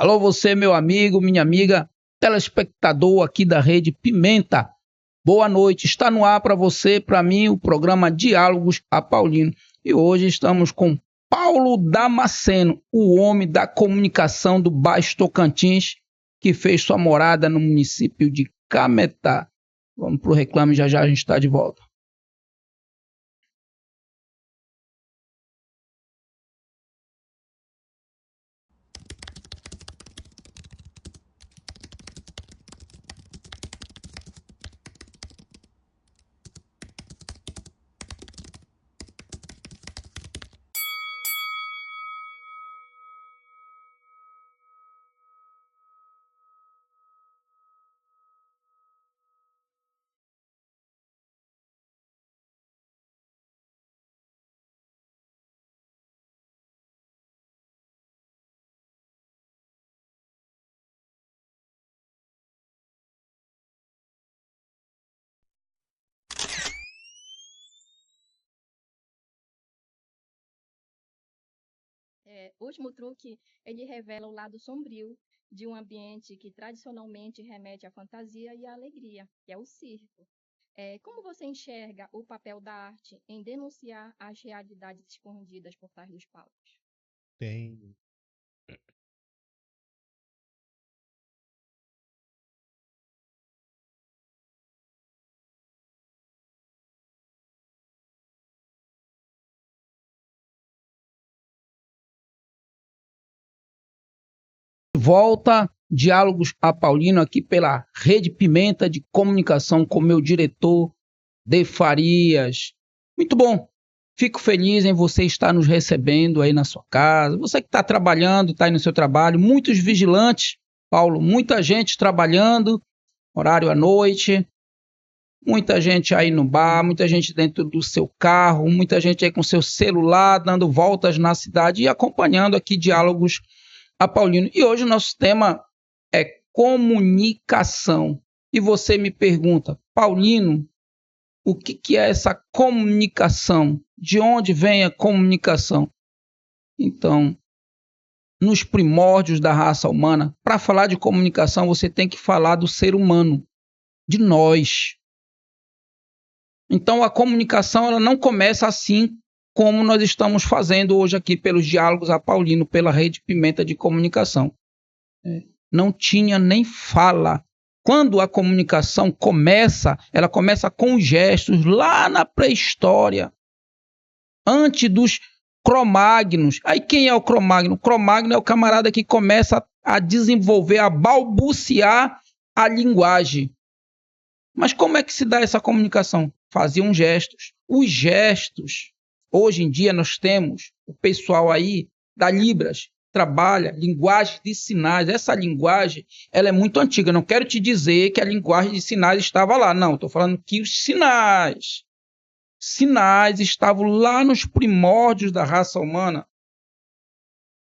Alô você, meu amigo, minha amiga, telespectador aqui da Rede Pimenta. Boa noite, está no ar para você, para mim, o programa Diálogos Apaulino. E hoje estamos com Paulo Damasceno, o homem da comunicação do Baixo Tocantins, que fez sua morada no município de Cametá. Vamos para o reclame, já já a gente está de volta. O último truque, ele revela o lado sombrio de um ambiente que tradicionalmente remete à fantasia e à alegria, que é o circo. Como você enxerga o papel da arte em denunciar as realidades escondidas por trás dos palcos? Tem. Volta, Diálogos Apaulino, aqui pela Rede Pimenta de Comunicação com meu diretor, De Farias. Muito bom. Fico feliz em você estar nos recebendo aí na sua casa. Você que está trabalhando, está aí no seu trabalho. Muitos vigilantes, Paulo, muita gente trabalhando, horário à noite. Muita gente aí no bar, muita gente dentro do seu carro, muita gente aí com seu celular, dando voltas na cidade e acompanhando aqui Diálogos Apaulino. E hoje o nosso tema é comunicação. E você me pergunta, Paulino, o que é essa comunicação? De onde vem a comunicação? Então, nos primórdios da raça humana, para falar de comunicação, você tem que falar do ser humano, de nós. Então, a comunicação ela não começa assim como nós estamos fazendo hoje aqui pelos Diálogos Apaulino, pela Rede Pimenta de Comunicação. Não tinha nem fala. Quando a comunicação começa, ela começa com gestos lá na pré-história, antes dos cromagnos. Aí quem é o cromagno? O cromagno é o camarada que começa a desenvolver, a balbuciar a linguagem. Mas como é que se dá essa comunicação? Faziam gestos. Os gestos, hoje em dia nós temos o pessoal aí da Libras, trabalha linguagem de sinais. Essa linguagem ela é muito antiga. Não quero te dizer que a linguagem de sinais estava lá. Não, estou falando que os sinais estavam lá nos primórdios da raça humana.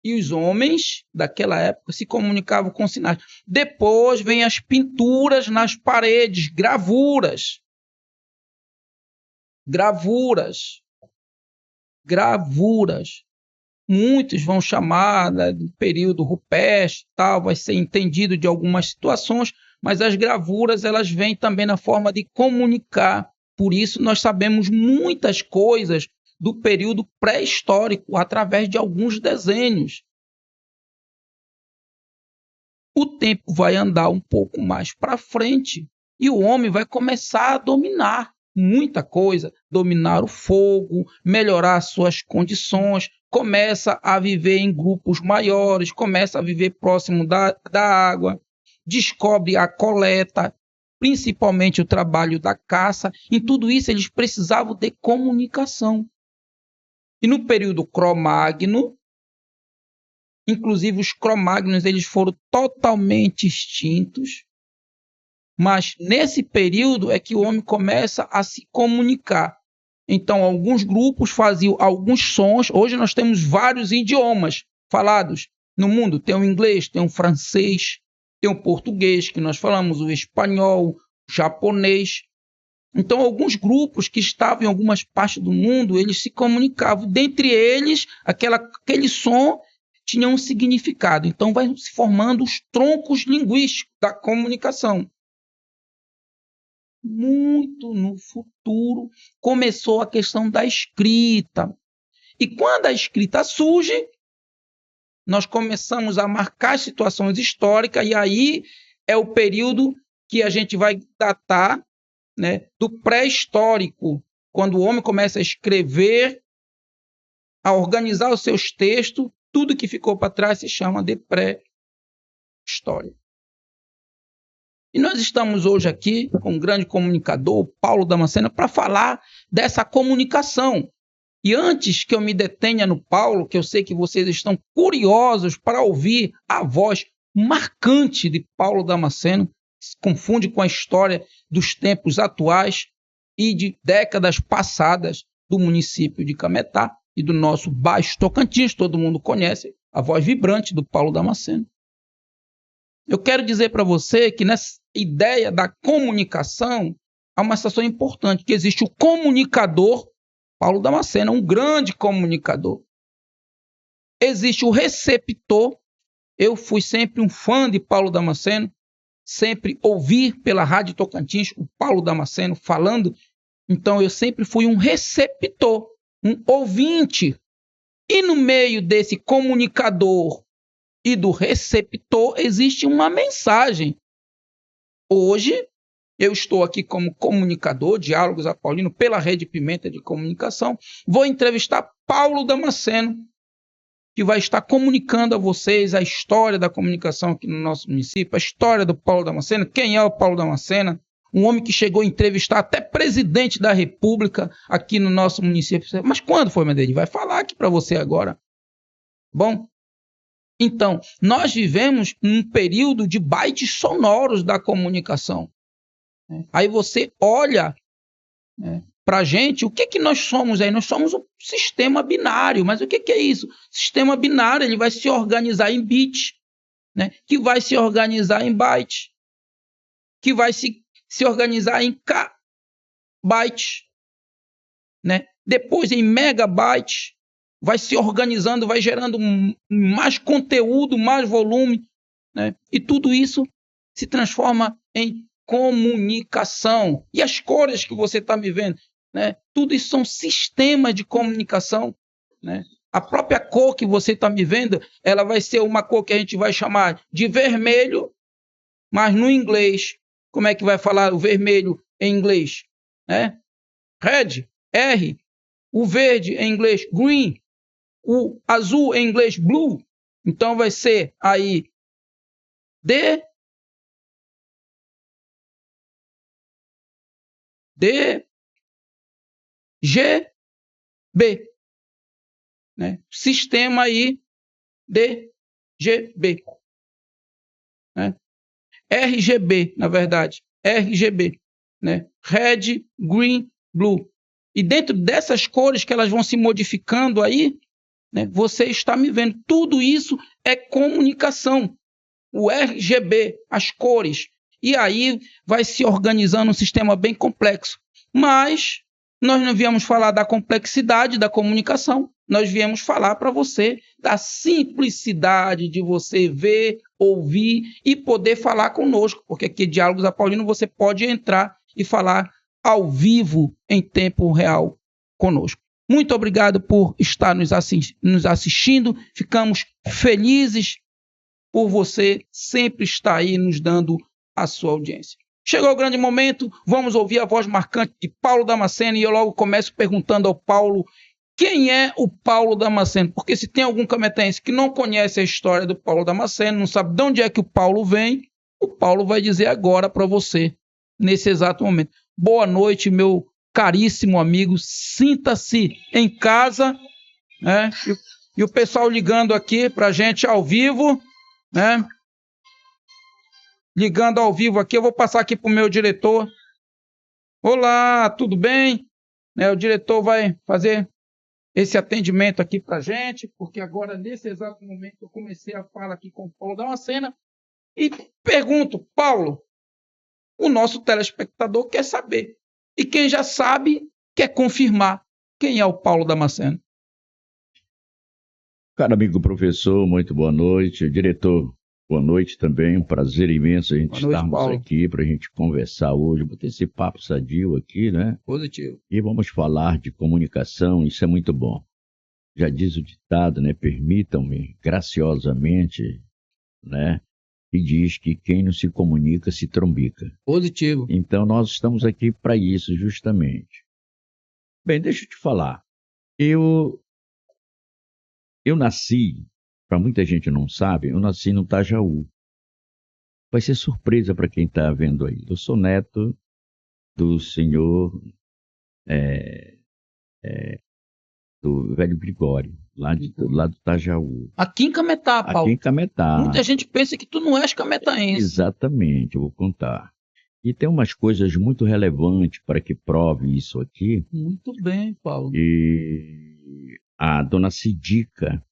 E os homens daquela época se comunicavam com sinais. Depois vem as pinturas nas paredes, gravuras. Muitos vão chamar do período rupestre, tal, vai ser entendido de algumas situações, mas as gravuras elas vêm também na forma de comunicar. Por isso nós sabemos muitas coisas do período pré-histórico através de alguns desenhos. O tempo vai andar um pouco mais para frente e o homem vai começar a dominar muita coisa, dominar o fogo, melhorar suas condições, começa a viver em grupos maiores, começa a viver próximo da água, descobre a coleta, principalmente o trabalho da caça. Em tudo isso eles precisavam de comunicação. E no período Cro-Magno, inclusive os Cro-Magnos eles foram totalmente extintos, mas nesse período é que o homem começa a se comunicar. Então, alguns grupos faziam alguns sons. Hoje nós temos vários idiomas falados no mundo. Tem o inglês, tem o francês, tem o português, que nós falamos, o espanhol, o japonês. Então, alguns grupos que estavam em algumas partes do mundo, eles se comunicavam. Dentre eles, aquele som tinha um significado. Então, vai se formando os troncos linguísticos da comunicação. Muito no futuro, começou a questão da escrita. E quando a escrita surge, nós começamos a marcar situações históricas, e aí é o período que a gente vai datar, né, do pré-histórico, quando o homem começa a escrever, a organizar os seus textos, tudo que ficou para trás se chama de pré-história. E nós estamos hoje aqui com um grande comunicador, Paulo Damasceno, para falar dessa comunicação. E antes que eu me detenha no Paulo, que eu sei que vocês estão curiosos para ouvir a voz marcante de Paulo Damasceno, que se confunde com a história dos tempos atuais e de décadas passadas do município de Cametá e do nosso Baixo Tocantins, todo mundo conhece a voz vibrante do Paulo Damasceno. Eu quero dizer para você que nessa ideia da comunicação há uma situação importante, que existe o comunicador. Paulo Damasceno é um grande comunicador. Existe o receptor. Eu fui sempre um fã de Paulo Damasceno, sempre ouvi pela Rádio Tocantins o Paulo Damasceno falando. Então eu sempre fui um receptor, um ouvinte. E no meio desse comunicador e do receptor existe uma mensagem. Hoje eu estou aqui como comunicador, Diálogos Apaulino, pela Rede Pimenta de Comunicação. Vou entrevistar Paulo Damasceno, que vai estar comunicando a vocês a história da comunicação aqui no nosso município, a história do Paulo Damasceno, quem é o Paulo Damasceno, um homem que chegou a entrevistar até presidente da República aqui no nosso município. Mas quando foi, Medeiros? Vai falar aqui para você agora. Bom, então, nós vivemos um período de bytes sonoros da comunicação. Aí você olha para a gente, o que nós somos aí? Nós somos um sistema binário, mas o que é isso? Sistema binário, ele vai se organizar em bits, né? Que vai se organizar em bytes, que vai se organizar em bytes, né? Depois em megabytes, vai se organizando, vai gerando mais conteúdo, mais volume, né? E tudo isso se transforma em comunicação. E as cores que você está me vendo, né? Tudo isso são sistemas de comunicação, né? A própria cor que você está me vendo, ela vai ser uma cor que a gente vai chamar de vermelho, mas no inglês, como é que vai falar o vermelho em inglês? Né? Red, R. O verde em inglês, green. O azul em inglês, blue. Então vai ser aí D, G, B. Né? Sistema aí D, G, B. Né? RGB, na verdade. RGB. Né? Red, green, blue. E dentro dessas cores que elas vão se modificando aí, né, você está me vendo. Tudo isso é comunicação. O RGB, as cores. E aí vai se organizando um sistema bem complexo. Mas nós não viemos falar da complexidade da comunicação. Nós viemos falar para você da simplicidade de você ver, ouvir e poder falar conosco. Porque aqui, Diálogos Apaulino, você pode entrar e falar ao vivo, em tempo real, conosco. Muito obrigado por estar nos assistindo. Ficamos felizes por você sempre estar aí nos dando a sua audiência. Chegou o grande momento, vamos ouvir a voz marcante de Paulo Damasceno, e eu logo começo perguntando ao Paulo quem é o Paulo Damasceno, porque se tem algum cametense que não conhece a história do Paulo Damasceno, não sabe de onde é que o Paulo vem, o Paulo vai dizer agora para você, nesse exato momento. Boa noite, meu caríssimo amigo, sinta-se em casa, né? E o pessoal ligando aqui para a gente ao vivo, né? Ligando ao vivo aqui, eu vou passar aqui para o meu diretor. Olá, tudo bem? O diretor vai fazer esse atendimento aqui para a gente, porque agora, nesse exato momento, eu comecei a falar aqui com o Paulo Damasceno e pergunto, Paulo, o nosso telespectador quer saber. E quem já sabe, quer confirmar quem é o Paulo Damasceno. Caro amigo professor, muito boa noite. Diretor, boa noite também. Um prazer imenso a gente Boa noite, estarmos Paulo. aqui para a gente conversar hoje, bater esse papo sadio aqui, né? Positivo. E vamos falar de comunicação, isso é muito bom. Já diz o ditado, né? Permitam-me graciosamente, né? E diz que quem não se comunica se trombica. Positivo. Então nós estamos aqui para isso, justamente. Bem, deixa eu te falar. Eu nasci, para muita gente não sabe, eu nasci no Tajaú. Vai ser surpresa para quem está vendo aí. Eu sou neto do senhor do velho Gregório, lá do Tajaú. Aqui em Cametá, Aqui Paulo. em Cametá. Muita gente pensa que tu não és cametaense. Exatamente, eu vou contar. E tem umas coisas muito relevantes para que prove isso aqui. Muito bem, Paulo. E a dona Cidica,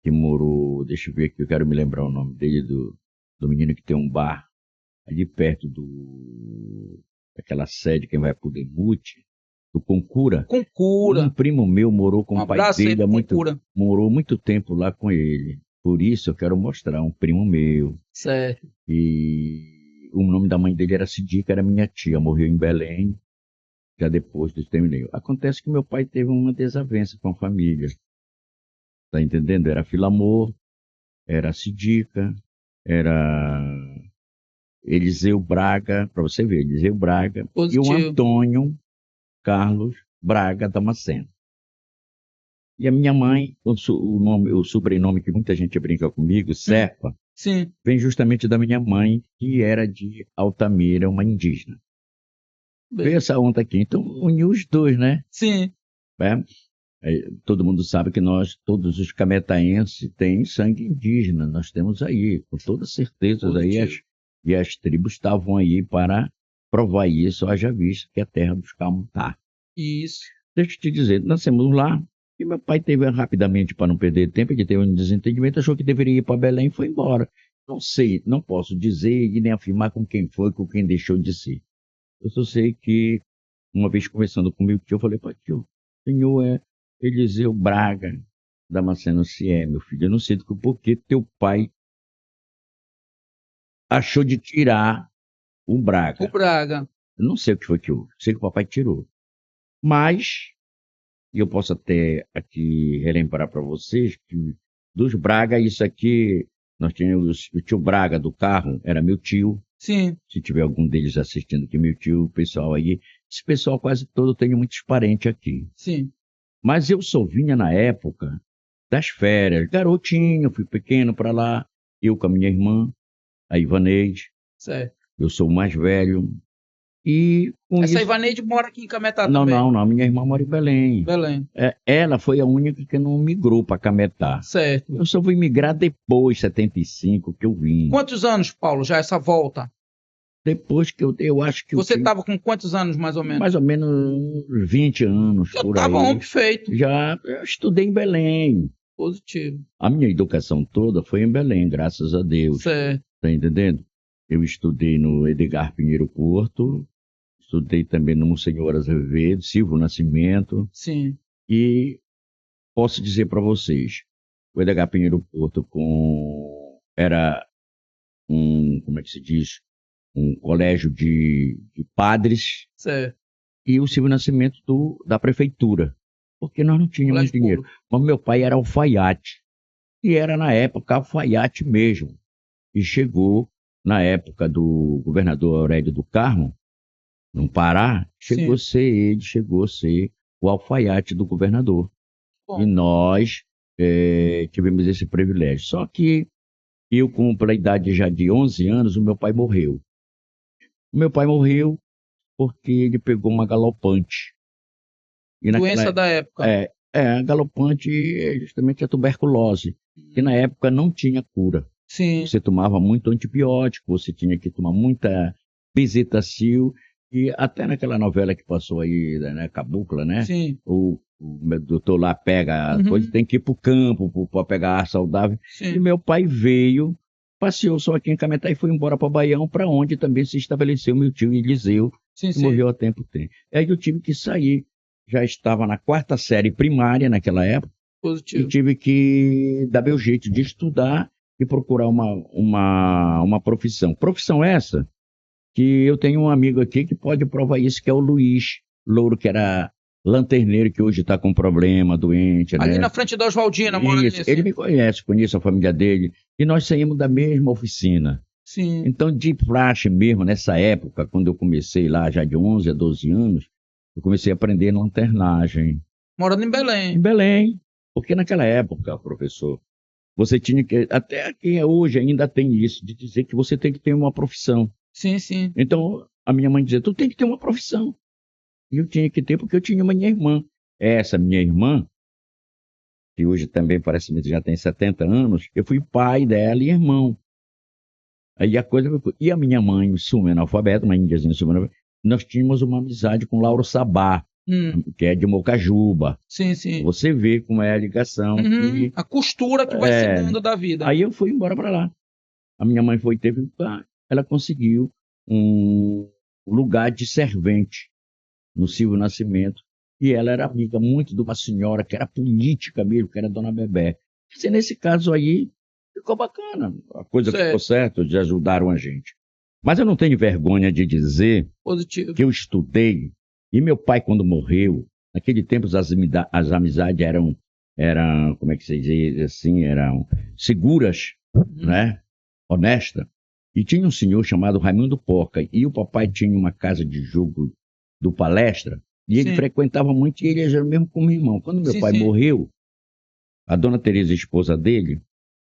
que morou, deixa eu ver aqui, eu quero me lembrar o nome dele, do menino que tem um bar ali perto daquela sede, quem vai pro Demute, do Concura. Concura. Um primo meu morou com Um o pai abraço aí dele, pro Concura. morou muito tempo lá com ele. Por isso eu quero mostrar um primo meu. Certo. E o nome da mãe dele era Cidica, era minha tia, morreu em Belém, já depois do extermínio. Acontece que meu pai teve uma desavença com a família. Tá entendendo? Era Filamor, era Cidica, era Eliseu Braga, para você ver, Eliseu Braga, Positivo. e o Antônio Carlos Braga Damasceno. E a minha mãe, o sobrenome que muita gente brinca comigo, Serpa, Sim. vem justamente da minha mãe, que era de Altamira, uma indígena. Veio essa onda aqui, então uniu os dois, né? Sim. Todo mundo sabe que nós, todos os cametaenses, têm sangue indígena, nós temos aí, com toda certeza, e as tribos estavam aí para provar isso, haja visto que é a terra dos Camutá. Isso. Deixa eu te dizer, nascemos lá, e meu pai teve rapidamente, para não perder tempo, ele teve um desentendimento, achou que deveria ir para Belém e foi embora. Não sei, não posso dizer e nem afirmar com quem foi, com quem deixou de ser. Eu só sei que, uma vez conversando com meu tio, eu falei, pai, tio, o senhor é Eliseu Braga Damasceno, se é, meu filho, eu não sei do porquê teu pai achou de tirar o Braga. O Braga. Eu não sei o que foi que houve, sei que o papai tirou. Mas, eu posso até aqui relembrar para vocês que dos Braga, isso aqui, nós tínhamos o tio Braga do carro, era meu tio. Sim. Se tiver algum deles assistindo aqui, meu tio, o pessoal aí, esse pessoal quase todo, eu tenho muitos parentes aqui. Sim. Mas eu só vinha na época das férias, garotinho, fui pequeno para lá, eu com a minha irmã, a Ivaneide. Certo. Eu sou o mais velho. E com Essa isso... Ivaneide mora aqui em Cametá não, também? Não, minha irmã mora em Belém. Belém. Ela foi a única que não migrou para Cametá. Certo. Eu só fui migrar depois, 75, que eu vim. Quantos anos, Paulo, já essa volta? Depois que eu acho que... Você estava com quantos anos, mais ou menos? Mais ou menos 20 anos, já por aí. Já estava homem feito. Eu estudei em Belém. Positivo. A minha educação toda foi em Belém, graças a Deus. Certo. Tá entendendo? Eu estudei no Edgar Pinheiro Porto, estudei também no Monsenhor Azevedo, Silvio Nascimento. Sim. E posso dizer para vocês, o Edgar Pinheiro Porto era como é que se diz? Um colégio de padres. Certo. E o Silvio Nascimento da prefeitura, porque nós não tínhamos colégio dinheiro. público. Mas meu pai era alfaiate, e era na época alfaiate mesmo. E chegou, na época do governador Aurélio do Carmo, no Pará, chegou a ser o alfaiate do governador. Bom. E nós tivemos esse privilégio. Só que eu, com a idade já de 11 anos, o meu pai morreu. O meu pai morreu porque ele pegou uma galopante. E doença da época. A galopante é justamente a tuberculose, que na época não tinha cura. Sim. Você tomava muito antibiótico, você tinha que tomar muita bezetacil, e até naquela novela que passou aí, né, Cabocla, né? Sim. O doutor lá pega a coisa, tem que ir para o campo para pegar ar saudável. Sim. E meu pai veio, passeou só aqui em Cametá e foi embora para Baião, para onde também se estabeleceu meu tio Eliseu, que morreu há tempo. Aí eu tive que sair. Já estava na 4ª série primária naquela época, e Positivo. tive que dar meu jeito de estudar e procurar uma profissão. Profissão essa que eu tenho um amigo aqui que pode provar isso, que é o Luiz Louro, que era lanterneiro, que hoje está com problema, doente, Ali né? na frente da Oswaldina, mora ali, Isso, assim. ele me conhece, conheço a família dele, e nós saímos da mesma oficina. Sim. Então, de praxe mesmo, nessa época, quando eu comecei lá, já de 11 a 12 anos, eu comecei a aprender lanternagem. Morando em Em Belém. Belém, porque naquela época, professor, você tinha que, até aqui hoje ainda tem isso, de dizer que você tem que ter uma profissão. Sim, sim. Então, a minha mãe dizia, tu tem que ter uma profissão. E eu tinha que ter, porque eu tinha uma minha irmã. Essa minha irmã, que hoje também parece que já tem 70 anos, eu fui pai dela e irmão. Aí a coisa foi... E a minha mãe, sumi-analfabeta, uma índiazinha sumi-analfabeta, nós tínhamos uma amizade com Lauro Sabá, que é de Mocajuba. Sim, sim. Você vê como é a ligação. Uhum. A costura que vai se dando da vida. Aí eu fui embora para lá. A minha mãe ela conseguiu um lugar de servente no Silvio Nascimento, e ela era amiga muito de uma senhora que era política mesmo, que era Dona Bebé. Quer dizer, nesse caso aí, ficou bacana, a coisa ficou certa, de ajudaram a gente. Mas eu não tenho vergonha de dizer Positivo. que eu estudei, e meu pai, quando morreu, naquele tempo as amizades eram, como é que se diz assim, eram seguras, né? Honestas. E tinha um senhor chamado Raimundo Porca, e o papai tinha uma casa de jogo do Palestra, e ele frequentava muito, e ele era mesmo com meu irmão. Quando meu pai morreu, a dona Tereza, esposa dele,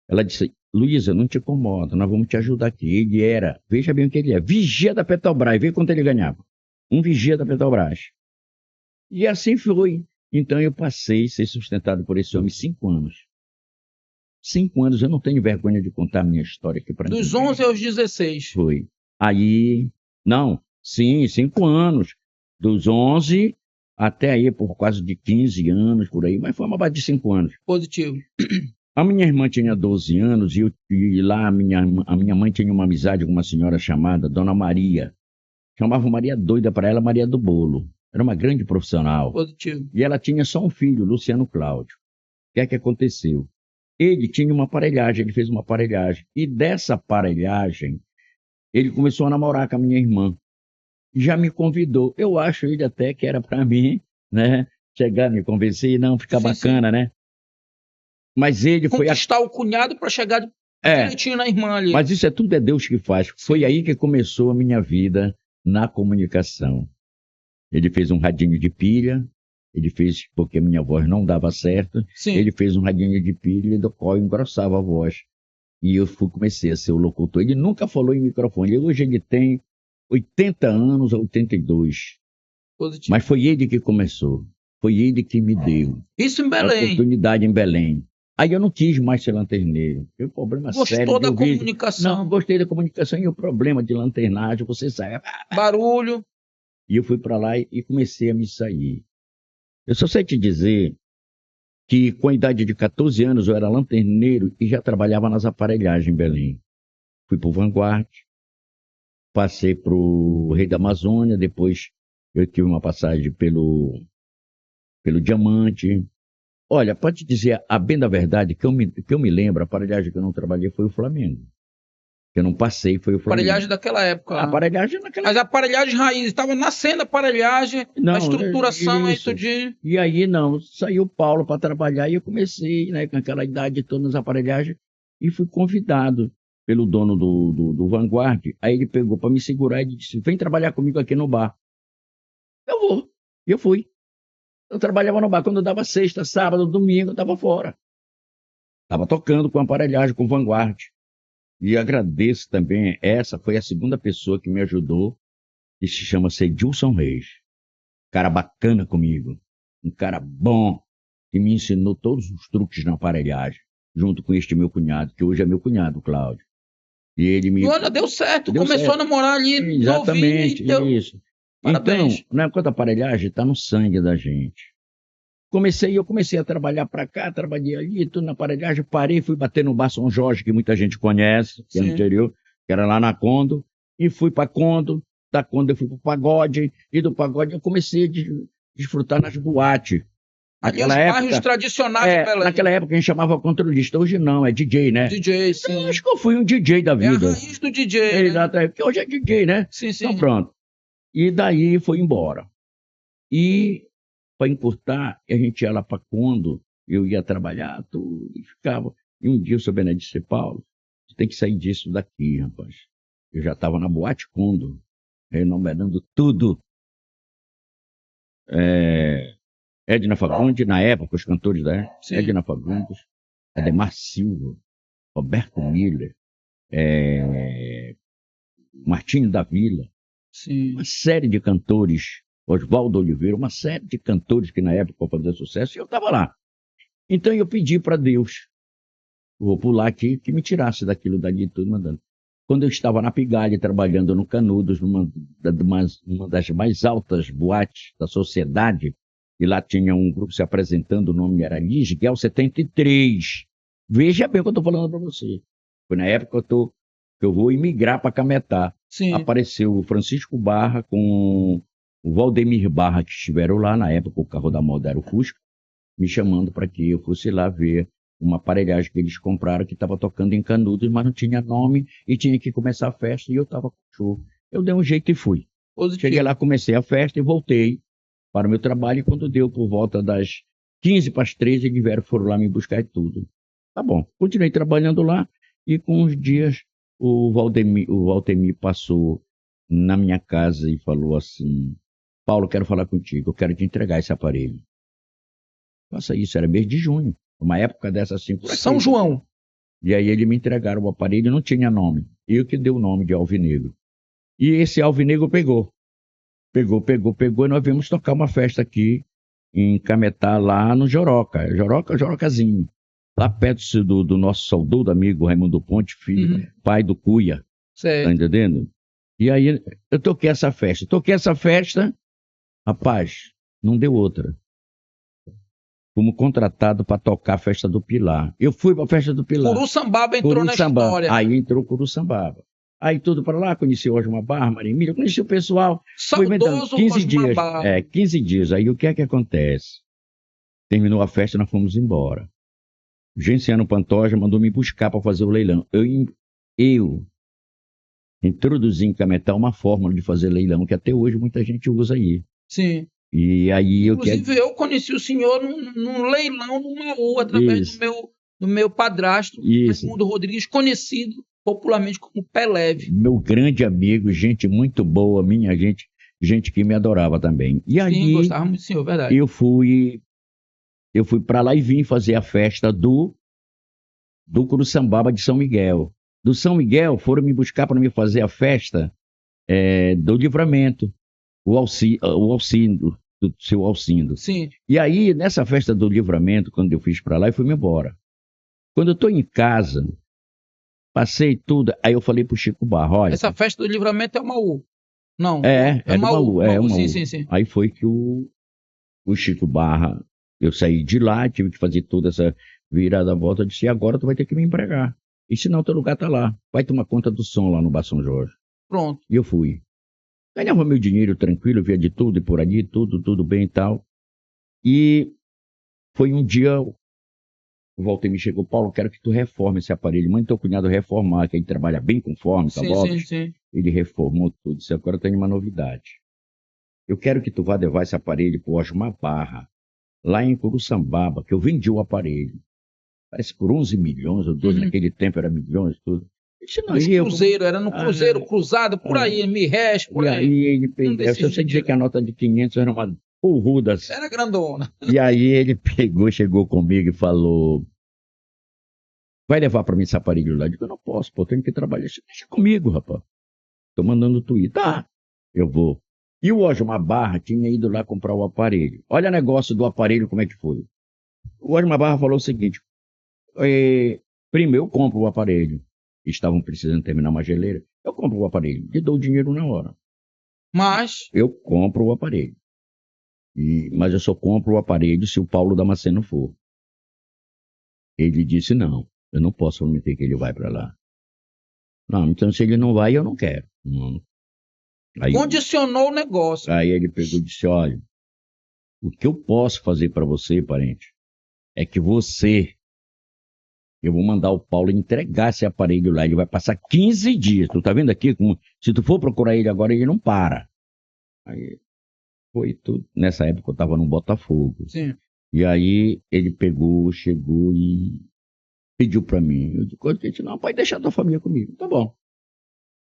ela disse, Luísa, não te incomoda, nós vamos te ajudar aqui. Ele era, veja bem o que ele é, vigia da Petrobras, vê quanto ele ganhava. Um vigia da Petrobras. E assim foi. Então eu passei a ser sustentado por esse homem 5 anos. 5 anos, eu não tenho vergonha de contar a minha história aqui para ninguém. Dos 11 aos 16. Foi. Aí, não, sim, 5 anos. Dos 11 até aí por quase de 15 anos, por aí, mas foi uma base de 5 anos. Positivo. A minha irmã tinha 12 anos e lá a minha mãe tinha uma amizade com uma senhora chamada Dona Maria. Chamava Maria doida para ela, Maria do Bolo. Era uma grande profissional. Positivo. E ela tinha só um filho, Luciano Cláudio. O que é que aconteceu? Ele tinha uma aparelhagem, ele fez uma aparelhagem. E dessa aparelhagem, ele começou a namorar com a minha irmã. Já me convidou. Eu acho ele até que era para mim, né? Chegar, me convencer e não ficar bacana, né? Mas ele foi... Conquistar o cunhado para chegar direitinho na irmã ali. Mas isso tudo é Deus que faz. Foi aí que começou a minha vida na comunicação. Ele fez um radinho de pilha, ele fez porque minha voz não dava certo. Sim. Ele fez um radinho de pilha do qual engrossava a voz. E eu comecei a ser o locutor. Ele nunca falou em microfone. Hoje ele tem 80 anos, 82. Positivo. Mas foi ele que começou. Foi ele que me deu. Isso em Belém. A oportunidade em Belém. Aí eu não quis mais ser lanterneiro. Foi um problema sério. Gostou da comunicação? Não, gostei da comunicação e o problema de lanternagem, você sabe. Barulho. E eu fui para lá e comecei a me sair. Eu só sei te dizer que com a idade de 14 anos eu era lanterneiro e já trabalhava nas aparelhagens em Belém. Fui para o Vanguard, passei para o Rei da Amazônia, depois eu tive uma passagem pelo Diamante. Olha, pode dizer, a bem da verdade, que eu me lembro, a aparelhagem que eu não trabalhei foi o Flamengo. Que eu não passei, foi o Flamengo. Aparelhagem daquela época. A aparelhagem naquela época. Mas a aparelhagem raiz, estava nascendo a aparelhagem, a estruturação, aí tudinho. E aí, não, saiu o Paulo para trabalhar e eu comecei, né, com aquela idade toda nas aparelhagens, e fui convidado pelo dono do Vanguard. Aí ele pegou para me segurar e disse, vem trabalhar comigo aqui no bar. Eu vou. E eu fui. Eu trabalhava no bar, quando eu dava sexta, sábado, domingo, eu estava fora. Estava tocando com aparelhagem, com Vanguard. E agradeço também, essa foi a segunda pessoa que me ajudou, que se chama Cedilson Reis. Cara bacana comigo, um cara bom, que me ensinou todos os truques na aparelhagem, junto com este meu cunhado, que hoje é meu cunhado, Cláudio. E ele me... Olha, deu certo, começou a namorar ali, exatamente, novinho, isso. Parabéns. Então, na conta aparelhagem, está no sangue da gente. Eu comecei a trabalhar para cá, trabalhei ali, tudo na aparelhagem, parei, fui bater no Bar São Jorge, que muita gente conhece, que é no interior, que era lá na Condo, e fui para Condo, da Condo eu fui para o Pagode, e do Pagode eu comecei a desfrutar nas boates, Ali os Naquela bairros época, tradicionais de Belém. naquela época a gente chamava controlista, hoje não, é DJ, né? DJ, Então, sim. acho que eu fui um DJ da É a vida. raiz do DJ, né? Exatamente, porque hoje é DJ, né? Sim, sim. Então pronto. E daí foi embora. E para encurtar, a gente ia lá para Condo, eu ia trabalhar, tudo, e ficava. E um dia o seu Benedito disse, Paulo, você tem que sair disso daqui, rapaz. Eu já estava na Boate Condo, renombrando tudo. Edna Fagundes, na época, os cantores da época, Sim. Edna Fagundes, Ademar Silva, Roberto Miller, Martinho da Vila, Sim. uma série de cantores, Oswaldo Oliveira, uma série de cantores que na época faziam sucesso, e eu estava lá. Então eu pedi para Deus, vou pular aqui, que me tirasse daquilo dali tudo mandando. Quando eu estava na Pigalle, trabalhando no Canudos, numa das mais altas boates da sociedade, e lá tinha um grupo se apresentando, o nome era Lisguel 73. Veja bem o que eu estou falando para você. Foi na época que eu vou imigrar para Cametá. Sim. Apareceu o Francisco Barra com o Valdemir Barra, que estiveram lá, na época o carro da moda era o Fusca, me chamando para que eu fosse lá ver uma aparelhagem que eles compraram que estava tocando em Canudos, mas não tinha nome e tinha que começar a festa e eu estava com show. Eu dei um jeito e fui. Positivo. Cheguei lá, comecei a festa e voltei para o meu trabalho, e quando deu por volta das 15 para as 13, eles foram lá me buscar e tudo. Tá bom, continuei trabalhando lá e com uns dias o Valdemir passou na minha casa e falou assim, Paulo, quero falar contigo, eu quero te entregar esse aparelho. Faça isso, era mês de junho, uma época dessa assim. Por aqui. São João. E aí eles me entregaram o aparelho, não tinha nome. Eu que dei o nome de Alvinegro. E esse Alvinegro pegou, e nós viemos tocar uma festa aqui em Cametá, lá no Jorocazinho, lá perto do nosso saudoso amigo Raimundo Ponte, filho, pai do Cuia, Certo. tá entendendo? E aí eu toquei essa festa, rapaz, não deu outra. Fomos contratados para tocar a festa do Pilar. Eu fui para a festa do Pilar. Curuçambaba entrou na história. Aí entrou Curuçambaba. Aí tudo para lá, conheci o Osmar Barra, Maria Emília, conheci o pessoal. Fui me dando Saudoso 15 dias. Osmar Barra. 15 dias. Aí o que é que acontece? Terminou a festa, nós fomos embora. O Genciano Pantoja mandou me buscar para fazer o leilão. Eu introduzi em Cametá uma fórmula de fazer leilão, que até hoje muita gente usa aí. Sim. E aí Inclusive, eu conheci o senhor num leilão numa rua, através do meu padrasto, Raimundo Rodrigues, conhecido popularmente como Peleve. Meu grande amigo, gente muito boa, minha gente que me adorava também. E aí, sim, gostava muito do senhor, verdade. Eu fui para lá e vim fazer a festa do Curuçambaba de São Miguel. Do São Miguel foram me buscar para me fazer a festa do Livramento, o Alcindo, do seu Alcindo. Sim. E aí, nessa festa do Livramento, quando eu fiz para lá, eu fui-me embora. Quando eu estou em casa, passei tudo, aí eu falei pro Chico Barra, olha... Essa festa do Livramento é uma U. Não. É uma U. Sim. Aí foi que o Chico Barra, eu saí de lá, tive que fazer toda essa virada à volta, disse, agora tu vai ter que me empregar. E senão teu lugar tá lá. Vai tomar conta do som lá no Bar São Jorge. Pronto. E eu fui. Ganhava meu dinheiro tranquilo, via de tudo e por ali, tudo bem e tal. E foi um dia... O Walter me chegou, Paulo, quero que tu reforme esse aparelho. Mãe, teu cunhado reformar, que ele trabalha bem com fórmica, sim. Ele reformou tudo. Disse, agora eu tenho uma novidade. Eu quero que tu vá levar esse aparelho pro Osmar Barra, lá em Curuçambaba, que eu vendi o aparelho. Parece por 11 milhões ou 12, naquele tempo era milhões, tudo. Cruzeiro, era no Cruzeiro, Cruzado, por aí, Mirres, por aí. E aí ele pegou, se eu sei dizer que a nota de 500 era uma porruda. Era grandona. E aí ele pegou, chegou comigo e falou, vai levar para mim esse aparelho lá? Eu digo, eu não posso, pô, tenho que trabalhar. Deixa comigo, rapaz. Tô mandando tu ir. Tá, eu vou. E o Osmar Barra tinha ido lá comprar o aparelho. Olha o negócio do aparelho, como é que foi. O Osmar Barra falou o seguinte, primeiro eu compro o aparelho. Estavam precisando terminar uma geleira. Eu compro o aparelho e dou o dinheiro na hora. Mas eu compro o aparelho. Mas eu só compro o aparelho se o Paulo Damasceno for. Ele disse, não, eu não posso prometer que ele vai para lá. Não, então se ele não vai, eu não quero. Aí, condicionou o negócio. Aí ele pegou e disse, olha, O que eu posso fazer para você, parente, é que eu vou mandar o Paulo entregar esse aparelho lá. Ele vai passar 15 dias. Tu tá vendo aqui? Se tu for procurar ele agora, ele não para. Aí foi tudo. Nessa época eu tava no Botafogo. Sim. E aí ele pegou, chegou e pediu para mim. Eu disse, não, pode deixar tua família comigo. Tá bom.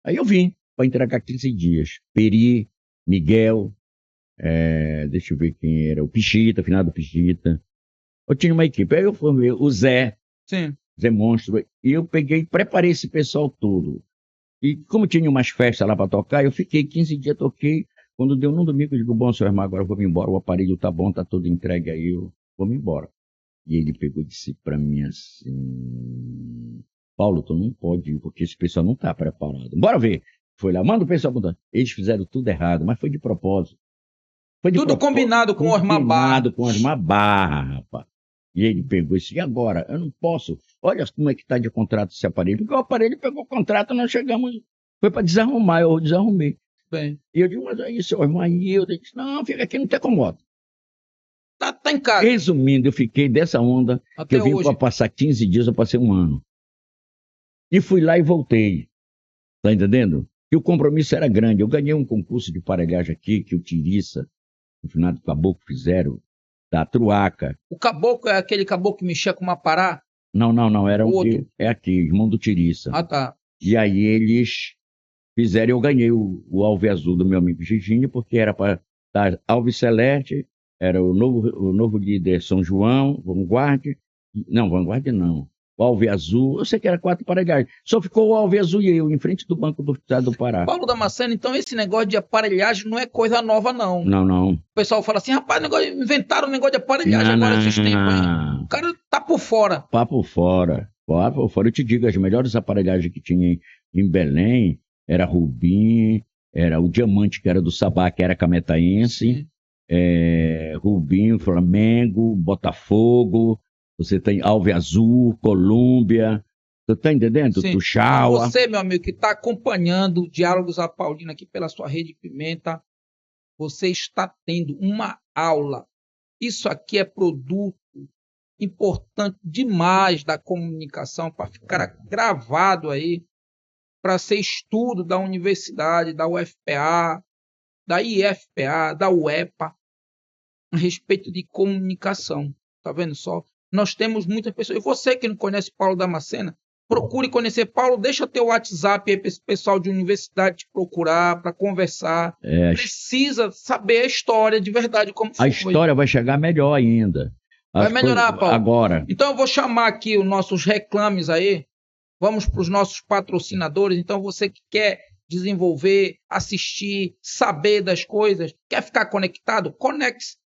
Aí eu vim para entregar 15 dias. Peri, Miguel, deixa eu ver quem era, o Pichita, finado Pichita. Eu tinha uma equipe. Aí eu fui ver o Zé Monstro. E eu preparei esse pessoal todo. E como tinha umas festas lá para tocar, eu fiquei 15 dias, toquei. Quando deu num domingo, eu digo, bom, senhor irmão, agora eu vou me embora, o aparelho tá bom, tá todo entregue aí, eu vou me embora. E ele pegou e disse para mim assim, Paulo, tu não pode ir, porque esse pessoal não tá preparado. Bora ver. Foi lá, manda o pessoal mudar. Eles fizeram tudo errado, mas foi de propósito. Tudo combinado com o Osmar Barra. Combinado com o Osmar Barra, rapaz. E ele pegou e disse, e agora? Eu não posso. Olha como é que tá de contrato esse aparelho. Porque o aparelho pegou o contrato, nós chegamos, foi para desarrumar, eu desarrumei. Bem. E eu digo, mas aí, seu irmão, aí eu disse, não, fica aqui, não te incomoda. Tá em casa. Resumindo, eu fiquei dessa onda, até que eu vim hoje. para passar 15 dias, eu passei um ano. E fui lá e voltei. Tá entendendo? E o compromisso era grande. Eu ganhei um concurso de aparelhagem aqui, que o Tiriça, no final do Caboclo, fizeram, da Truaca. O Caboclo é aquele caboclo que mexia com uma pará? Não, era outro. É aqui, irmão do Tiriça. Ah, tá. E aí eles fizeram, eu ganhei o Alve Azul do meu amigo Giginho, porque era para dar Alves Celeste, era o novo líder São João, Vanguarde não. O Alve Azul, eu sei que era 4 aparelhagens. Só ficou o Alve Azul e eu, em frente do Banco do Estado do Pará. Paulo Damasceno, então esse negócio de aparelhagem não é coisa nova, não. Não. O pessoal fala assim, rapaz, inventaram um negócio de aparelhagem agora esses tempos aí. O cara tá por fora. Papo fora. Eu te digo, as melhores aparelhagens que tinha em Belém era Rubim, era o Diamante, que era do Sabá, que era cametaense, Rubim, Flamengo, Botafogo, você tem Alve Azul, Colômbia, você tá entendendo? Sim. Tuxaua. Você, meu amigo, que está acompanhando Diálogos Apaulino aqui pela sua Rede Pimenta, você está tendo uma aula. Isso aqui é produto importante demais da comunicação para ficar gravado aí, para ser estudo da universidade, da UFPA, da IFPA, da UEPA, a respeito de comunicação. Tá vendo só? Nós temos muitas pessoas. E você que não conhece Paulo Damasceno, procure conhecer Paulo, deixa teu WhatsApp aí para esse pessoal de universidade te procurar, para conversar. Precisa saber a história de verdade, como foi. A história vai chegar melhor ainda. Vai melhorar, Paulo. Agora. Então eu vou chamar aqui os nossos reclames aí. Vamos para os nossos patrocinadores. Então você que quer desenvolver, assistir, saber das coisas, quer ficar conectado? Conecte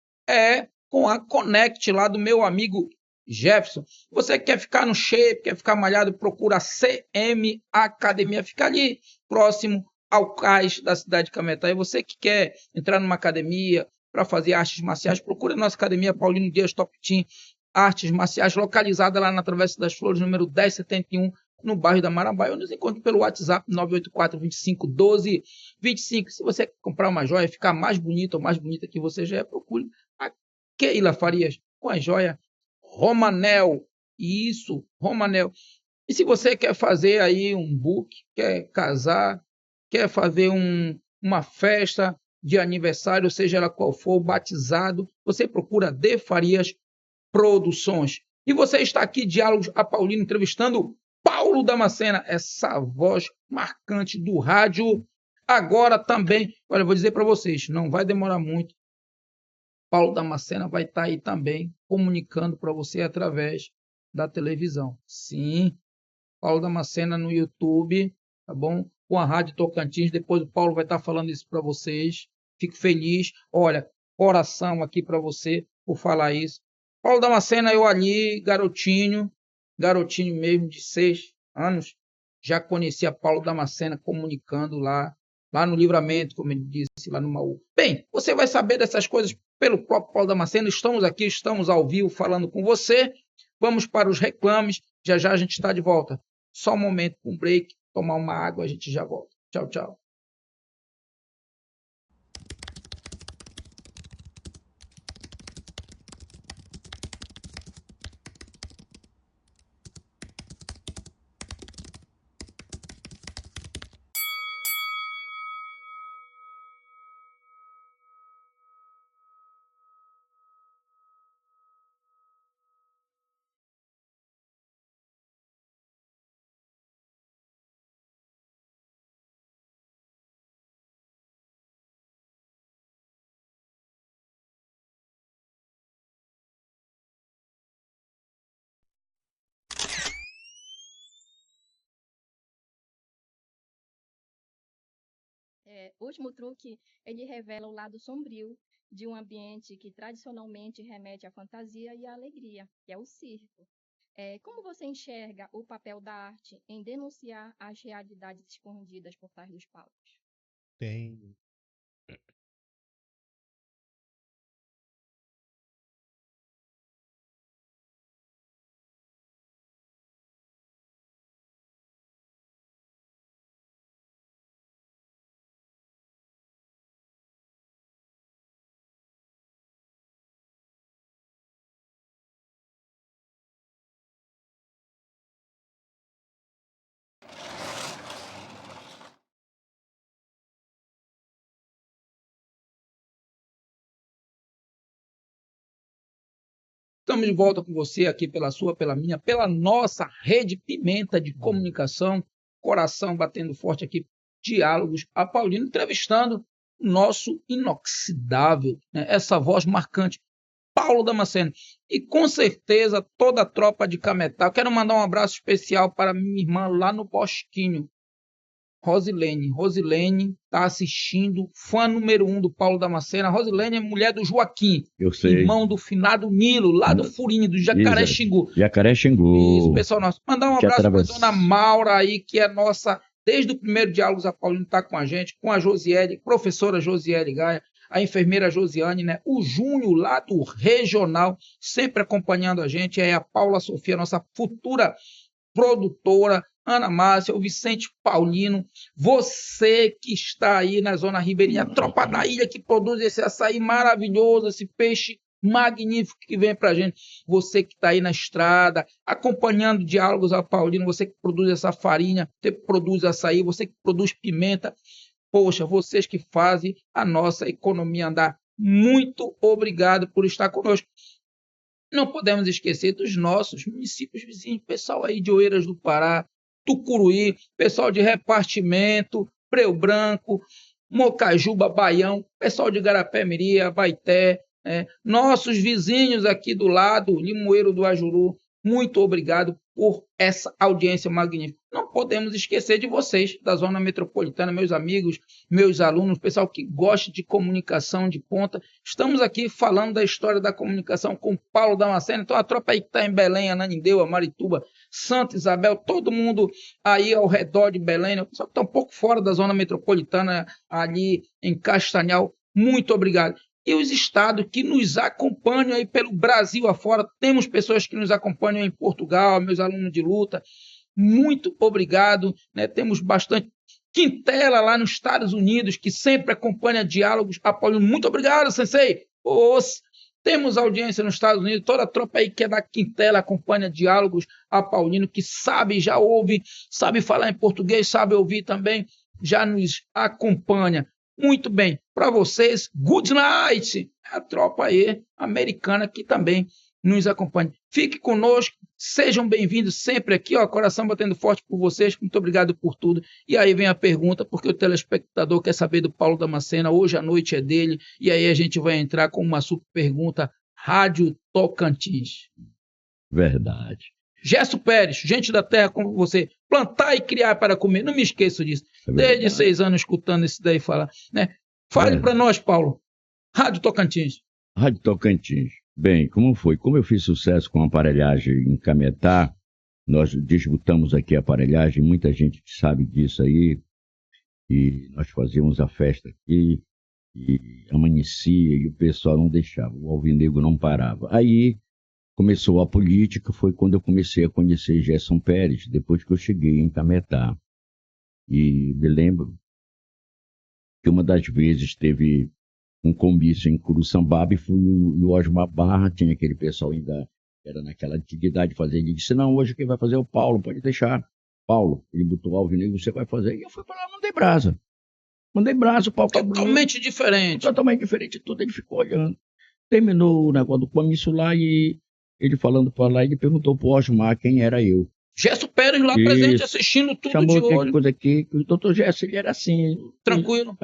com a Connect lá do meu amigo Jefferson. Você quer ficar no shape, quer ficar malhado, procura a CM Academia. Fica ali próximo ao cais da cidade de Cametá. E você que quer entrar numa academia para fazer artes marciais, procura a nossa academia Paulino Dias Top Team Artes Marciais, localizada lá na Travessa das Flores, número 1071, no bairro da Marambaia. Nos encontre pelo WhatsApp 984 25 12 25. Se você quer comprar uma joia, ficar mais bonita ou mais bonita que você já é, procure a Keila Farias com a joia Romanel. Isso, Romanel. E se você quer fazer aí um book, quer casar, quer fazer uma festa de aniversário, seja ela qual for, batizado, você procura De Farias Produções. E você está aqui, Diálogos Apaulino, entrevistando Paulo Damasceno, essa voz marcante do rádio. Agora também, olha, eu vou dizer para vocês, não vai demorar muito. Paulo Damasceno vai estar aí também comunicando para você através da televisão. Sim, Paulo Damasceno no YouTube, tá bom? Com a Rádio Tocantins. Depois o Paulo vai estar falando isso para vocês. Fico feliz. Olha, coração aqui para você por falar isso. Paulo Damasceno, eu ali, garotinho mesmo de 6 anos, já conhecia Paulo Damasceno comunicando lá no Livramento, como ele disse, lá no Maú. Bem, você vai saber dessas coisas pelo próprio Paulo Damasceno. Estamos aqui, estamos ao vivo falando com você. Vamos para os reclames. Já já a gente está de volta. Só um momento, um break, tomar uma água, a gente já volta. Tchau, tchau. O último truque, ele revela o lado sombrio de um ambiente que tradicionalmente remete à fantasia e à alegria, que é o circo. Como você enxerga o papel da arte em denunciar as realidades escondidas por trás dos palcos? Tem. Estamos de volta com você aqui pela sua, pela minha, pela nossa rede Pimenta de Comunicação, coração batendo forte aqui, Diálogos a Paulino, entrevistando o nosso inoxidável, né, essa voz marcante, Paulo Damasceno. E com certeza toda a tropa de Cametá. Quero mandar um abraço especial para minha irmã lá no Bosquinho, Rosilene. Rosilene está assistindo, fã número 1 do Paulo Damasceno. A Rosilene é mulher do Joaquim, Eu sei. irmão do finado Nilo, lá do Furinho, do Jacaré Isso. Xingu. Jacaré Xingu. Isso, pessoal nosso. Mandar um Que abraço para a atravessa- dona Maura aí, que é nossa, desde o primeiro Diálogos a Paulino, está com a gente, com a Josiele, professora Josiele Gaia, a enfermeira Josiane, né? O Júnior lá do Regional, sempre acompanhando a gente, é a Paula Sofia, nossa futura produtora, Ana Márcia, o Vicente Paulino, você que está aí na zona ribeirinha, a tropa da ilha que produz esse açaí maravilhoso, esse peixe magnífico que vem pra gente, você que está aí na estrada, acompanhando Diálogos a Paulino, você que produz essa farinha, você que produz açaí, você que produz pimenta, poxa, vocês que fazem a nossa economia andar, muito obrigado por estar conosco. Não podemos esquecer dos nossos municípios vizinhos, pessoal aí de Oeiras do Pará, Tucuruí, pessoal de Repartimento, Breu Branco, Mocajuba, Baião, pessoal de Garapé-Miri, Abaeté, nossos vizinhos aqui do lado, Limoeiro do Ajuru, muito obrigado por essa audiência magnífica. Não podemos esquecer de vocês, da zona metropolitana, meus amigos, meus alunos, pessoal que gosta de comunicação de ponta. Estamos aqui falando da história da comunicação com Paulo Damasceno. Então, a tropa aí que está em Belém, Ananindeua, Marituba, Santa Isabel, todo mundo aí ao redor de Belém, né? O pessoal que está um pouco fora da zona metropolitana, ali em Castanhal, muito obrigado. E os estados que nos acompanham aí pelo Brasil afora, temos pessoas que nos acompanham em Portugal, meus alunos de luta, muito obrigado, né? Temos bastante Quintela lá nos Estados Unidos, que sempre acompanha Diálogos a Paulino. Muito obrigado, Sensei. Temos audiência nos Estados Unidos, toda a tropa aí que é da Quintela acompanha Diálogos a Paulino, que sabe, já ouve, sabe falar em português, sabe ouvir também, já nos acompanha. Muito bem, para vocês, good night, a tropa aí americana que também nos acompanha. Fique conosco, sejam bem-vindos sempre aqui, ó, coração batendo forte por vocês, muito obrigado por tudo. E aí vem a pergunta, porque o telespectador quer saber do Paulo Damasceno, hoje a noite é dele, e aí a gente vai entrar com uma super pergunta, Rádio Tocantins. Verdade. Gesso Pérez, gente da terra como você, plantar e criar para comer, não me esqueço disso. É Desde verdade. 6 anos escutando isso daí falar, né? Fale para nós, Paulo. Rádio Tocantins. Rádio Tocantins. Bem, como foi? Como eu fiz sucesso com a aparelhagem em Cametá, nós disputamos aqui a aparelhagem, muita gente sabe disso aí, e nós fazíamos a festa aqui, e amanhecia, e o pessoal não deixava, o alvinegro não parava. Aí começou a política, foi quando eu comecei a conhecer Gerson Pérez, depois que eu cheguei em Cametá. E me lembro que uma das vezes teve um comício em Curuçambaba e fui o Osmar Barra, tinha aquele pessoal ainda, era naquela antiguidade fazer, ele disse, não, hoje quem vai fazer é o Paulo, pode deixar. Paulo, ele botou o alvinegro, você vai fazer. E eu fui para lá, mandei brasa. O Paulo Totalmente diferente. totalmente diferente de tudo, ele ficou olhando. Terminou o negócio do comício lá e ele falando para lá, ele perguntou pro Osmar quem era eu. Gesso Pérez lá Isso. presente, assistindo tudo Chamou de aquela olho, coisa aqui, que o doutor Gerson, ele era assim. tranquilo.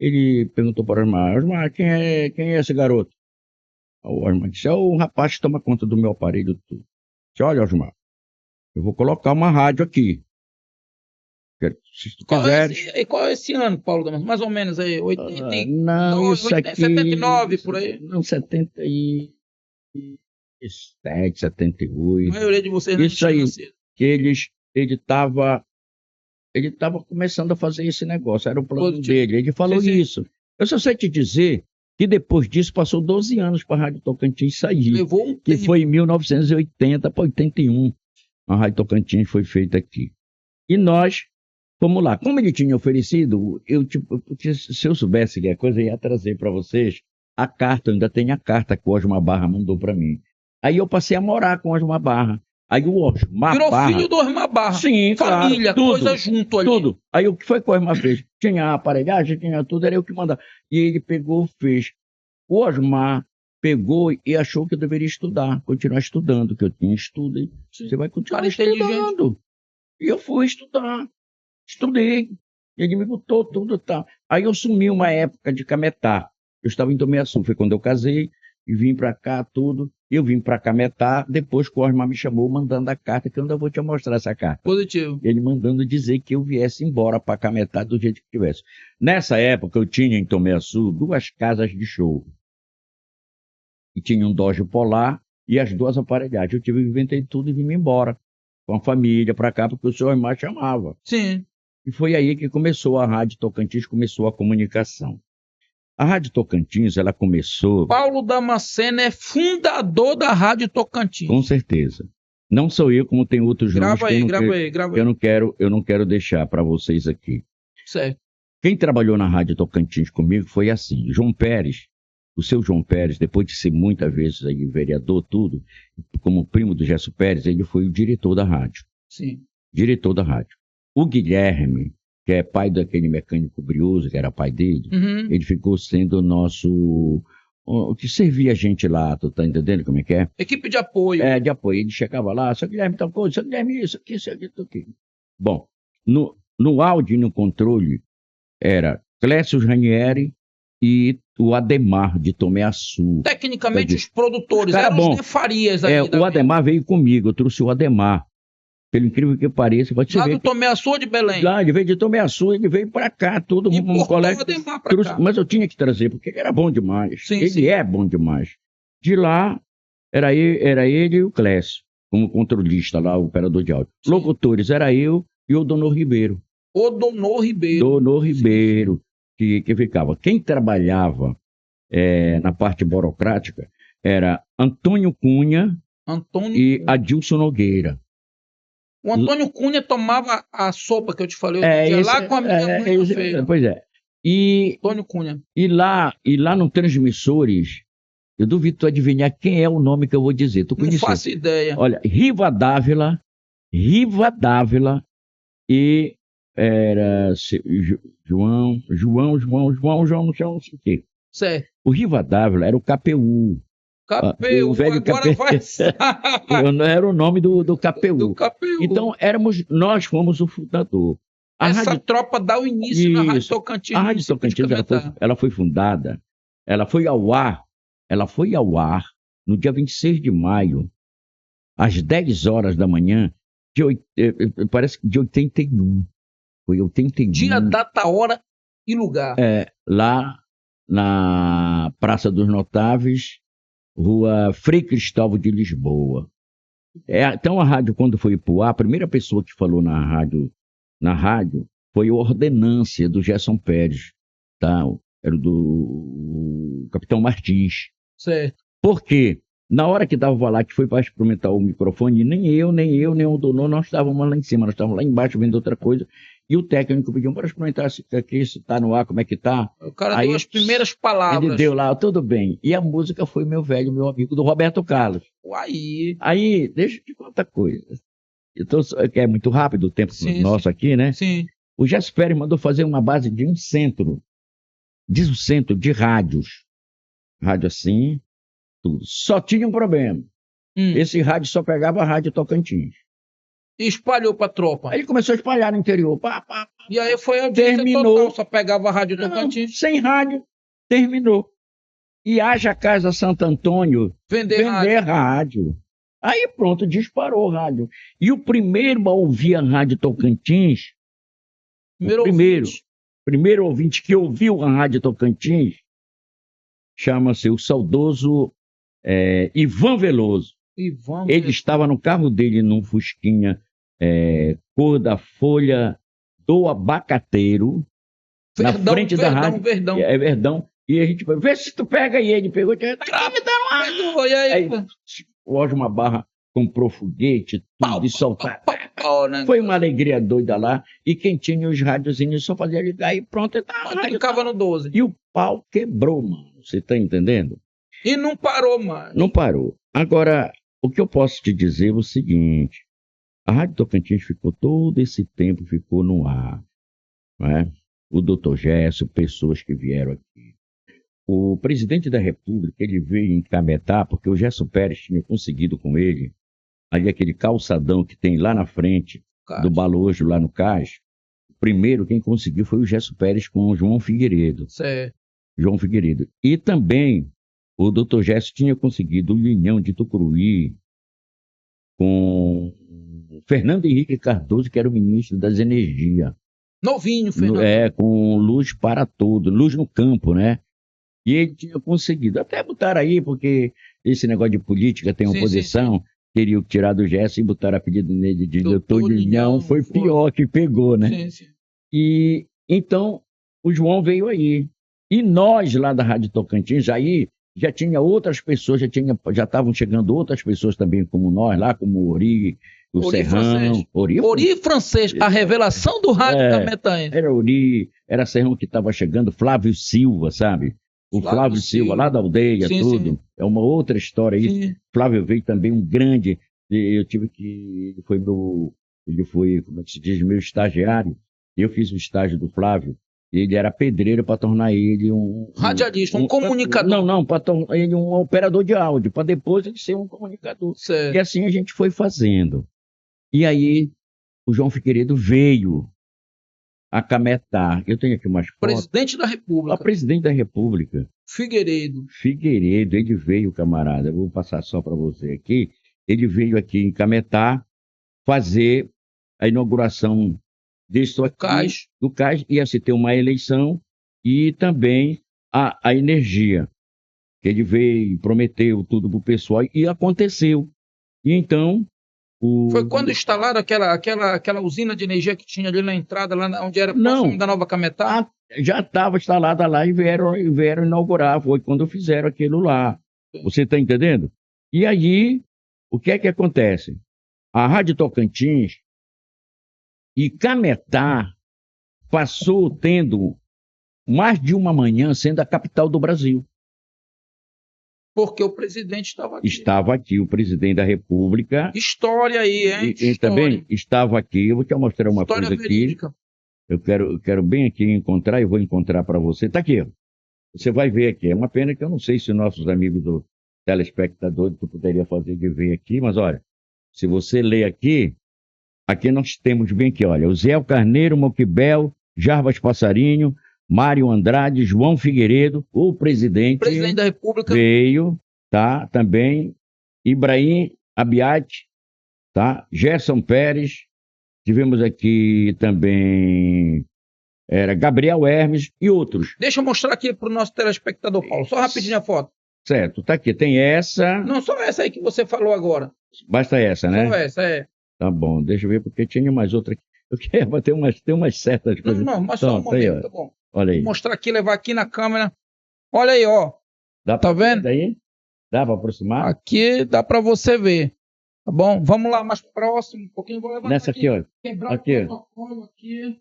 Ele perguntou para o Osmar, Osmar, quem é esse garoto? O Osmar disse, é o rapaz que toma conta do meu aparelho tudo. Disse, olha, Osmar, eu vou colocar uma rádio aqui. Se tu quiseres. Qual é esse ano, Paulo Damasceno? Mais ou menos aí, 80, Não, isso aqui... 79, por aí. Não, 77, 78. A maioria de vocês não Isso aí, tinha nascido. que ele estava começando a fazer esse negócio, era o plano Positivo. dele. Ele falou Sim, sim. isso. Eu só sei te dizer que depois disso passou 12 anos para a Rádio Tocantins sair, Levou um que tempo. foi em 1980 para 81. A Rádio Tocantins foi feita aqui. E nós fomos lá. Como ele tinha oferecido, porque se eu soubesse que a coisa, eu ia trazer para vocês a carta. Eu ainda tenho a carta que o Osmar Barra mandou para mim. Aí eu passei a morar com o Osmar Barra. Aí o Osmar Virou Barra... filho do Osmar Barra. Sim, família, claro, coisa junto ali. tudo. Aí o que foi que o Osmar fez? Tinha a aparelhagem, tinha tudo, era eu que mandava. E ele pegou, fez. O Osmar pegou e achou que eu deveria estudar, continuar estudando, que eu tinha estudo. E Sim. você vai continuar Cara inteligente. estudando. E eu fui estudar. Estudei. Ele me botou tudo e tal. Aí eu sumi uma época de Cametá. Eu estava em Tomiaçu, foi quando eu casei e vim para cá tudo. Eu vim para Cametá, depois que o Osmar me chamou mandando a carta, que eu ainda vou te mostrar essa carta. Positivo. Ele mandando dizer que eu viesse embora para Cametá do jeito que tivesse. Nessa época eu tinha em Tomiaçu 2 casas de show. E tinha um Dodge Polar e as 2 aparelhagens. Eu tive que vender tudo e vim embora com a família para cá, porque o senhor Osmar chamava. Sim. E foi aí que começou a Rádio Tocantins, começou a comunicação. A Rádio Tocantins, ela começou... Paulo Damasceno é fundador da Rádio Tocantins. Com certeza. Não sou eu, como tem outros nomes Grava aí. eu não quero deixar para vocês aqui. Certo. Quem trabalhou na Rádio Tocantins comigo foi assim, João Pérez, o seu João Pérez, depois de ser muitas vezes aí vereador, tudo, como primo do Gesso Pérez, ele foi o diretor da rádio. Sim. Diretor da rádio. O Guilherme, que é pai daquele mecânico Brioso, que era pai dele, Uhum. ele ficou sendo o nosso... o que servia a gente lá, tu tá entendendo como é que é? Equipe de apoio. É, de apoio. Ele chegava lá, seu Guilherme tal coisa, seu Guilherme isso aqui, aqui. Bom, no áudio e no controle era Clécio Ranieri e o Ademar de Tomiaçu. Tecnicamente, os produtores Cara eram bom. os Zé Farias aí. O Ademar veio comigo, eu trouxe o Ademar. Pelo incrível que pareça, vai te Lá ver. do Tomiaçu de Belém. Lá, ele veio de Tomiaçu, ele veio pra cá, todo mundo, um Importou colega. o Ademar pra cá. Mas eu tinha que trazer, porque ele era bom demais. Sim, Ele sim. é bom demais. De lá, era ele e o Clécio, como controlista lá, o operador de áudio. Sim. Locutores, era eu e o Donor Ribeiro. Odonor Ribeiro. Donor Ribeiro, que ficava. Quem trabalhava na parte burocrática era Antônio Cunha Antônio e Cunha. Adilson Nogueira. O Antônio Cunha tomava a sopa que eu te falei outro dia, lá com a minha mãe na feira. Pois é. E Antônio Cunha. lá no Transmissores, eu duvido tu adivinhar quem é o nome que eu vou dizer. Tu Não conheceu? faço ideia. Olha, Riva Dávila e era João, não sei o quê. Certo. O Riva Dávila era o KPU. KPU, o velho agora vai. Era o nome do KPU. Do KPU. Então, nós fomos o fundador. Essa tropa dá o início na Rádio Tocantins. A Rádio Tocantins ela foi fundada, ela foi ao ar no dia 26 de maio, às 10 horas da manhã, parece que de 81. Foi 81. Dia, data, hora e lugar. Lá na Praça dos Notáveis, Rua Frei Cristóvão de Lisboa. Então a rádio, quando foi pro ar, a primeira pessoa que falou na rádio foi a ordenância do Gerson Pérez, tá? Era do Capitão Martins. Certo. Por quê? Na hora que dava lá, que foi para experimentar o microfone, nem o dono, nós estávamos lá em cima, nós estávamos lá embaixo vendo outra coisa, e o técnico pediu para experimentar se está no ar, como é que tá. O cara deu as primeiras palavras. Ele deu lá, tudo bem. E a música foi meu amigo do Roberto Carlos. Aí, deixa eu te contar coisa. Então, é muito rápido o tempo nosso aqui, né? Sim. O Gesso Pérez mandou fazer uma base de um centro de rádios. Rádio assim, tudo. Só tinha um problema. Esse rádio só pegava a Rádio Tocantins. E espalhou pra tropa. Aí ele começou a espalhar no interior. E aí foi a audiência total, só pegava a Rádio Tocantins. Sem rádio, terminou. E haja Casa Santo Antônio vender rádio. Aí pronto, disparou o rádio. E o primeiro a ouvir a Rádio Tocantins O primeiro ouvinte que ouviu a Rádio Tocantins chama-se o saudoso Ivan Veloso. Ele estava no carro dele, num Fusquinha cor da folha do abacateiro, na frente da rádio. Verdão. E a gente foi, vê se tu pega. E ele pegou, aí o Osmar Barra comprou foguete, tudo, de soltar. Foi uma alegria doida lá. E quem tinha os rádiozinhos só fazia ligar e pronto. Ficava no 12. E o pau quebrou, mano. Você tá entendendo? E não parou, mano. Não parou. Agora, o que eu posso te dizer é o seguinte. A Rádio Tocantins ficou todo esse tempo, ficou no ar. Não é? O doutor Gesso, pessoas que vieram aqui. O presidente da República, ele veio em Cametá, porque o Gesso Pérez tinha conseguido com ele, ali aquele calçadão que tem lá na frente, do Balojo, lá no Cais. Primeiro, quem conseguiu foi o Gesso Pérez com o João Figueiredo. Certo. João Figueiredo. E também, o doutor Gesso tinha conseguido o Linhão de Tucuruí com Fernando Henrique Cardoso, que era o ministro das Energias. Novinho, Fernando. Com luz para tudo, luz no campo, né? E ele tinha conseguido. Até botaram aí, porque esse negócio de política tem oposição, queriam tirar do Gesso e botaram apelido nele de doutor Linhão, foi pior que pegou, né? Sim. E então, o João veio aí. E nós, lá da Rádio Tocantins, aí já tinha outras pessoas, já estavam chegando outras pessoas também como nós, lá como o Ori, o Serrão. Ori Francês, a revelação do rádio cametaense. Era Ori, era Serrão que estava chegando, Flávio Silva, sabe? O Flávio Silva, lá da aldeia, tudo. Sim. É uma outra história isso. Flávio veio também um grande, eu tive que, ele foi, como é que se diz, meu estagiário. Eu fiz o estágio do Flávio. Ele era pedreiro para tornar ele um radialista, um comunicador. Não, para tornar ele um operador de áudio, para depois ele ser um comunicador. Certo. E assim a gente foi fazendo. E aí o João Figueiredo veio a Cametá. Eu tenho aqui umas fotos. Presidente da República. O presidente da República. Figueiredo, ele veio, camarada. Eu vou passar só para você aqui. Ele veio aqui em Cametá fazer a inauguração do Cais, ia se ter uma eleição e também a energia. Ele veio, prometeu tudo para o pessoal e aconteceu. E então... Foi quando instalaram aquela usina de energia que tinha ali na entrada, lá onde era próximo da Nova Cametá? Já estava instalada lá e vieram inaugurar. Foi quando fizeram aquilo lá. Você está entendendo? E aí, o que é que acontece? A Rádio Tocantins e Cametá passou tendo mais de uma manhã sendo a capital do Brasil. Porque o presidente estava aqui. Estava aqui, o presidente da República. História aí, hein? E também estava aqui. Eu vou te mostrar uma História coisa verídica. Aqui. Eu quero bem aqui encontrar, eu vou encontrar para você. Está aqui, ó. Você vai ver aqui. É uma pena que eu não sei se nossos amigos do telespectador tu poderia fazer de ver aqui, mas olha, se você ler aqui nós temos bem aqui, olha, o Zé Carneiro, Moquibel, Jarbas Passarinho, Mário Andrade, João Figueiredo, o presidente da República veio, tá? Também Ibrahim Abiat, tá? Gerson Pérez, tivemos aqui também Gabriel Hermes e outros. Deixa eu mostrar aqui para o nosso telespectador, Paulo, só rapidinho a foto. Certo, tá aqui, tem essa. Não, só essa aí que você falou agora. Basta essa, né? Só essa, Tá bom, deixa eu ver, porque tinha mais outra aqui. Eu quero ter umas certas coisas. Não, mas só um momento, aí, tá bom. Olha aí. Vou mostrar aqui, levar aqui na câmera. Olha aí, ó. Tá vendo? Daí? Dá para aproximar? Aqui dá para você ver. Tá bom? Vamos lá, mais próximo, um pouquinho. Vou levar nessa aqui, ó. Quebrar aqui. O protocolo aqui.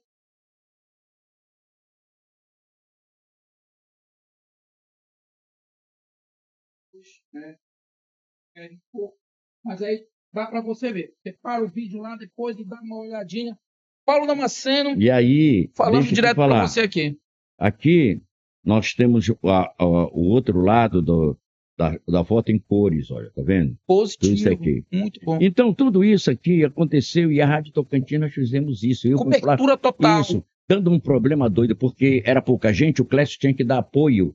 Mas aí dá para você ver. Você para o vídeo lá depois e dá uma olhadinha. Paulo Damasceno. E aí, falando direto para você aqui. Aqui nós temos o outro lado da foto em cores, olha, tá vendo? Positivo. Tudo isso aqui. Muito bom. Então, tudo isso aqui aconteceu e a Rádio Tocantins nós fizemos isso. Cobertura total. Isso, dando um problema doido, porque era pouca gente, o Clécio tinha que dar apoio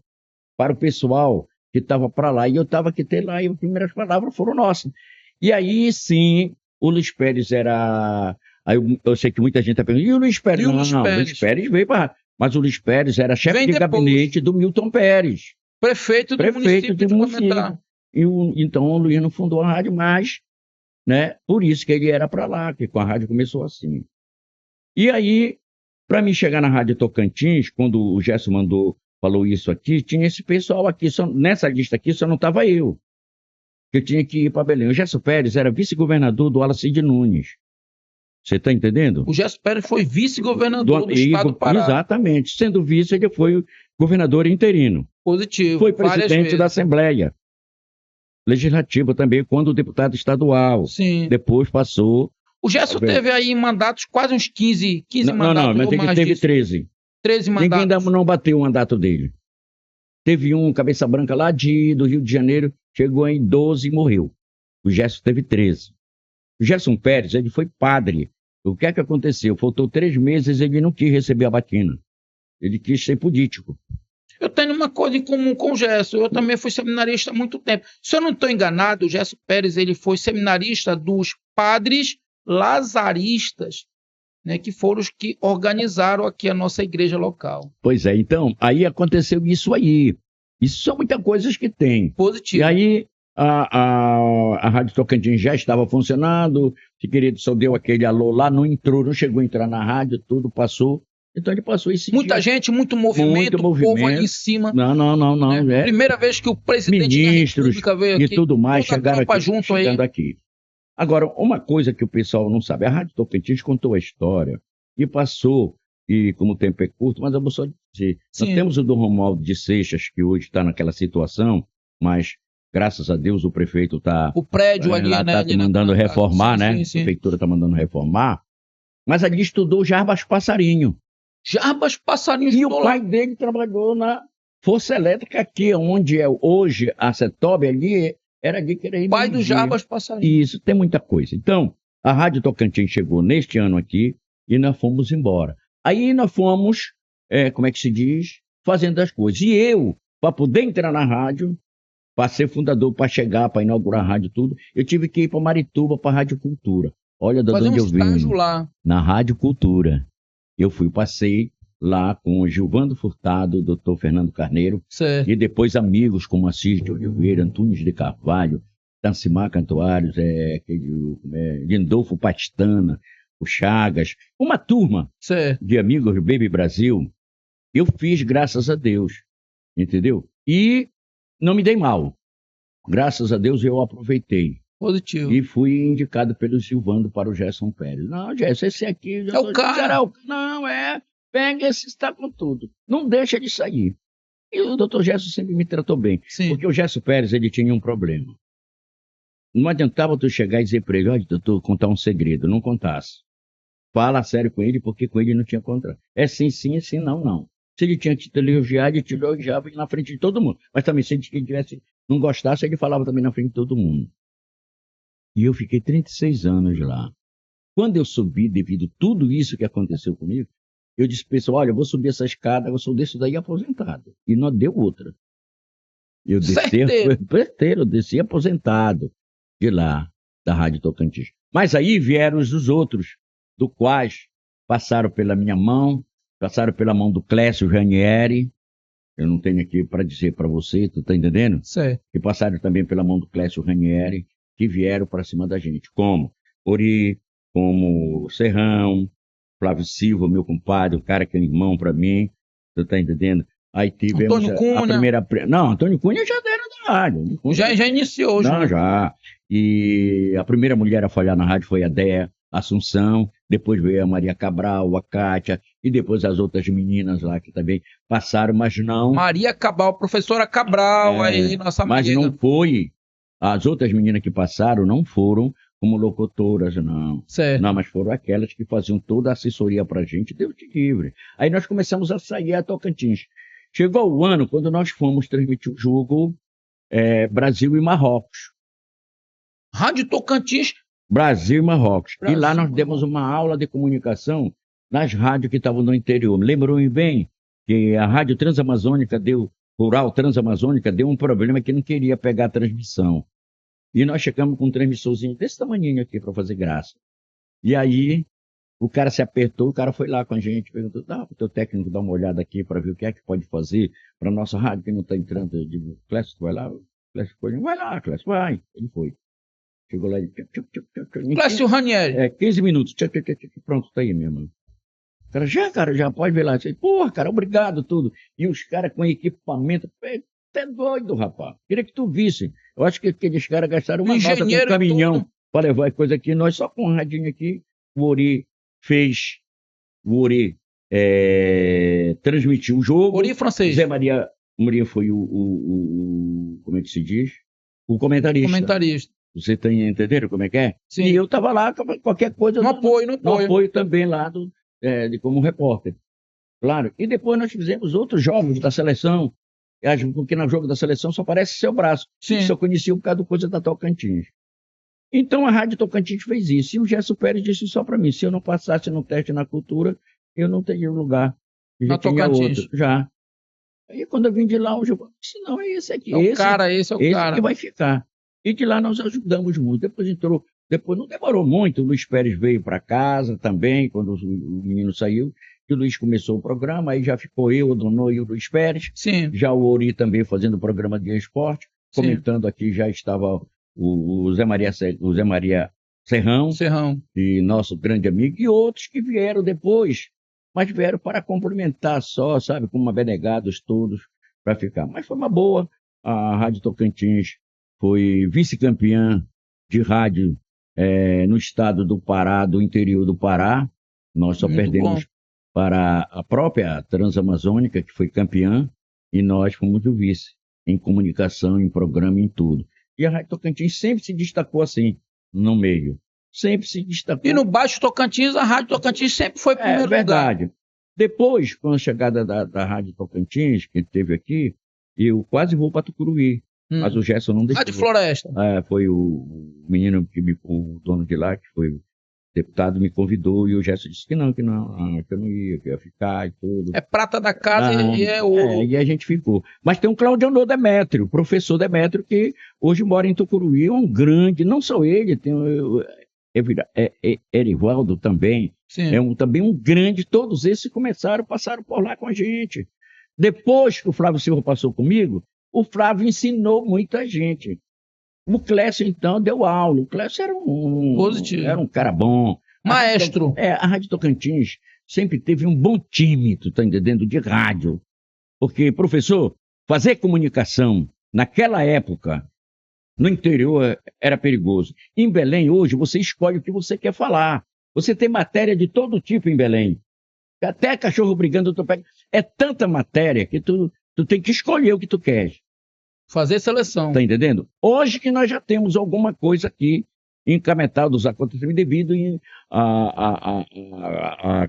para o pessoal que estava para lá. E eu estava que ter lá, e as primeiras palavras foram nossas. E aí, sim, o Luiz Pérez era Aí eu sei que muita gente está perguntando, e o Luiz Pérez? E o Luiz Não, o Pérez? Luiz Pérez veio para... Mas o Luiz Pérez era chefe Vem de depois. gabinete do Milton Pérez, Prefeito do prefeito município do de município. Comentar. Então o Luiz não fundou a rádio mais, né? Por isso que ele era para lá, que com a rádio começou assim. E aí, para mim chegar na Rádio Tocantins, quando o Gerson falou isso aqui, tinha esse pessoal aqui, nessa lista aqui só não estava eu. Eu tinha que ir para Belém. O Gerson Pérez era vice-governador do Alacide Nunes. Você está entendendo? O Gerson Pérez foi vice-governador do estado do Pará. Exatamente. Sendo vice, ele foi governador interino. Positivo. Foi presidente da Assembleia Legislativa também, quando deputado estadual. Sim. Depois passou... O Gerson teve aí mandatos, quase uns 15 mandatos. Não, mas ele teve 13. 13 mandatos. Ninguém ainda não bateu o mandato dele. Teve um cabeça branca lá do Rio de Janeiro, chegou em 12 e morreu. O Gerson teve 13. O Gerson Pérez, ele foi padre. O que é que aconteceu? Faltou 3 meses, ele não quis receber a batina. Ele quis ser político. Eu tenho uma coisa em comum com o Gerson. Eu também fui seminarista há muito tempo. Se eu não estou enganado, o Gerson Pérez ele foi seminarista dos padres lazaristas, né, que foram os que organizaram aqui a nossa igreja local. Pois é, então, aí aconteceu isso aí. Isso são muitas coisas que tem. Positivo. E aí, a Rádio Tocantins já estava funcionando, que querido só deu aquele alô lá, não entrou, não chegou a entrar na rádio, tudo passou. Então ele passou esse Muita gente, muito movimento, o povo aí em cima. Não. Né? Primeira vez que o presidente ministros da República veio aqui. E tudo mais chegaram aqui, chegando aqui. Agora, uma coisa que o pessoal não sabe, a Rádio Tocantins contou a história e passou, e como o tempo é curto, mas eu vou só dizer, Sim. Nós temos o Dom Romualdo de Seixas, que hoje está naquela situação, mas graças a Deus o prefeito está... O prédio ali, né? Está mandando reformar, sim, né? Sim, sim. A prefeitura está mandando reformar, mas ali estudou Jarbas Passarinho. Jarbas Passarinho E estudou o pai dele trabalhou na Força Elétrica aqui, onde é hoje a CETOB, ali era ali que era pai do Jarbas Passarinho. Isso, tem muita coisa. Então, a Rádio Tocantins chegou neste ano aqui e nós fomos embora. Aí nós fomos, como é que se diz, fazendo as coisas. E eu, para poder entrar na rádio, para ser fundador, para chegar, para inaugurar a rádio e tudo, eu tive que ir para Marituba, para a Rádio Cultura. Olha de onde eu vim. Lá. Na Rádio Cultura. Eu passei lá com o Gilvando Furtado, o doutor Fernando Carneiro, certo. E depois amigos como Assis de Oliveira, Antunes de Carvalho, Tancimar Cantuários, Lindolfo Pastana, o Chagas, uma turma certo. De amigos do Baby Brasil. Eu fiz graças a Deus, entendeu? E não me dei mal. Graças a Deus eu aproveitei. Positivo. E fui indicado pelo Silvando para o Gerson Pérez. Não, Gerson, esse aqui... É o cara. Não, pega esse, está com tudo. Não deixa de sair. E o doutor Gerson sempre me tratou bem. Sim. Porque o Gerson Pérez, ele tinha um problema. Não adiantava tu chegar e dizer para ele, olha, doutor, contar um segredo. Não contasse. Fala sério com ele, porque com ele não tinha contrato. É sim, sim, é sim, não, não. Se ele tinha que te elogiar, ele te elogiava na frente de todo mundo. Mas também, se ele não gostasse, ele falava também na frente de todo mundo. E eu fiquei 36 anos lá. Quando eu subi, devido a tudo isso que aconteceu comigo, eu disse, pessoal, olha, eu vou subir essa escada, eu sou desse daí aposentado. E não deu outra. Eu desci aposentado de lá, da Rádio Tocantins. Mas aí vieram os outros, do quais passaram pela minha mão, passaram pela mão do Clécio Ranieri. Eu não tenho aqui para dizer para você, tu tá entendendo? Certo. E passaram também pela mão do Clécio Ranieri, que vieram para cima da gente. Como Ori, como Serrão, Flávio Silva, meu compadre, o cara que é irmão para mim, tu tá entendendo? Aí tivemos Antônio Cunha. a primeira... Não, Antônio Cunha já era da rádio. Já iniciou. Não, já. E a primeira mulher a falhar na rádio foi a Déa Assunção, depois veio a Maria Cabral, a Cátia, e depois as outras meninas lá que também passaram, mas não... Maria Cabral, professora Cabral, aí, nossa amiga. Mas não foi... As outras meninas que passaram não foram como locutoras, não. Certo. Não, mas foram aquelas que faziam toda a assessoria pra gente, Deus te livre. Aí nós começamos a sair a Tocantins. Chegou o ano quando nós fomos transmitir o jogo Brasil e Marrocos. Rádio Tocantins. Brasil e Marrocos. Brasil, e lá nós demos uma aula de comunicação nas rádios que estavam no interior. Me lembro bem que a Rádio Transamazônica Rural Transamazônica deu um problema que não queria pegar a transmissão. E nós chegamos com um transmissorzinho desse tamanhinho aqui para fazer graça. E aí O cara se apertou, o cara foi lá com a gente, perguntou, dá para o teu técnico dar uma olhada aqui para ver o que é que pode fazer para a nossa rádio que não está entrando. Eu digo, Clécio, vai lá? Clécio foi, vai lá, Clécio, vai. Ele foi. Chegou lá e... Clécio Ranieri. 15 minutos. Pronto, tá aí, meu irmão. O cara, já pode ver lá. Porra, cara, obrigado, tudo. E os caras com equipamento, até doido, rapaz. Queria que tu visse. Eu acho que aqueles caras gastaram uma nota com um caminhão para levar a coisa aqui. Nós só com um radinho aqui, o Ori transmitiu o jogo. Ori francês. Zé Maria foi como é que se diz? O comentarista. Você tem entenderam como é que é? Sim. E eu estava lá, qualquer coisa... No apoio também lá como repórter. Claro. E depois nós fizemos outros jogos da seleção, porque no jogo da seleção só aparece seu braço. Sim. Isso eu conhecia um bocado de coisa da Tocantins. Então a Rádio Tocantins fez isso. E o Gerson Pérez disse só para mim, se eu não passasse no teste na cultura, eu não teria lugar. Na Tocantins. Outro, já. Aí quando eu vim de lá, eu disse, não, é esse aqui. Esse é o cara. Que vai ficar. E de lá nós ajudamos muito. Depois não demorou muito, o Luiz Pérez veio para casa também, quando o menino saiu, e o Luiz começou o programa, aí já ficou eu, o Donô e o Luiz Pérez. Sim. Já o Ori também fazendo o programa de esporte, comentando aqui, já estava o Zé Maria Serrão, e nosso grande amigo, e outros que vieram depois, mas vieram para complementar só, sabe, como abenegados todos, para ficar. Mas foi uma boa, a Rádio Tocantins foi vice-campeã de rádio no estado do Pará, do interior do Pará. Nós só perdemos para a própria Transamazônica, que foi campeã, e nós fomos o vice, em comunicação, em programa, em tudo. E a Rádio Tocantins sempre se destacou assim, no meio. Sempre se destacou. E no Baixo Tocantins, a Rádio Tocantins sempre foi primeiro lugar. É verdade. Depois, com a chegada da Rádio Tocantins, que teve aqui, eu quase vou para Tucuruí. Mas o Gerson não deixou. Rádio Floresta. Foi o menino, o dono de lá, que foi deputado, me convidou, e o Gerson disse que eu não ia, que ia ficar e tudo. É prata da casa e é ouro. E a gente ficou. Mas tem um Claudio Demétrio, professor Demétrio, que hoje mora em Tucuruí, é um grande, não só ele, tem Erivaldo também, também um grande, todos esses passaram por lá com a gente. Depois que o Flávio Silva passou comigo, o Flávio ensinou muita gente. O Clécio, então, deu aula. O Clécio era um cara bom. Maestro. A Rádio Tocantins sempre teve um bom time, tu tá entendendo, de rádio. Porque, professor, fazer comunicação naquela época, no interior, era perigoso. Em Belém, hoje, você escolhe o que você quer falar. Você tem matéria de todo tipo em Belém. Até cachorro brigando, tu pega. É tanta matéria que tu tem que escolher o que tu queres. Fazer seleção. Tá entendendo? Hoje que nós já temos alguma coisa aqui encaminhada dos acontecimentos devido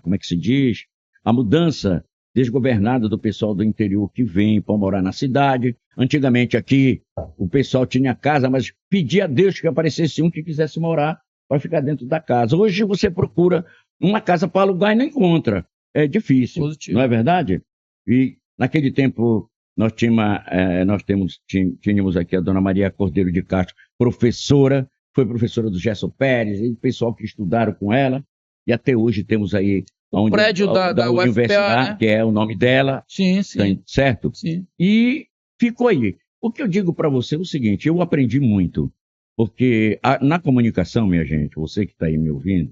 como é que se diz? A mudança desgovernada do pessoal do interior que vem para morar na cidade. Antigamente aqui o pessoal tinha casa, mas pedia a Deus que aparecesse um que quisesse morar para ficar dentro da casa. Hoje você procura uma casa para alugar e não encontra. É difícil. Positivo. Não é verdade? E naquele tempo nós tínhamos aqui a dona Maria Cordeiro de Castro, professora, foi professora do Gerson Pérez, e o pessoal que estudaram com ela, e até hoje temos aí o prédio da universidade, né? Que é o nome dela, sim. Certo? Sim. E ficou aí. O que eu digo para você é o seguinte, eu aprendi muito, porque na comunicação, minha gente, você que está aí me ouvindo,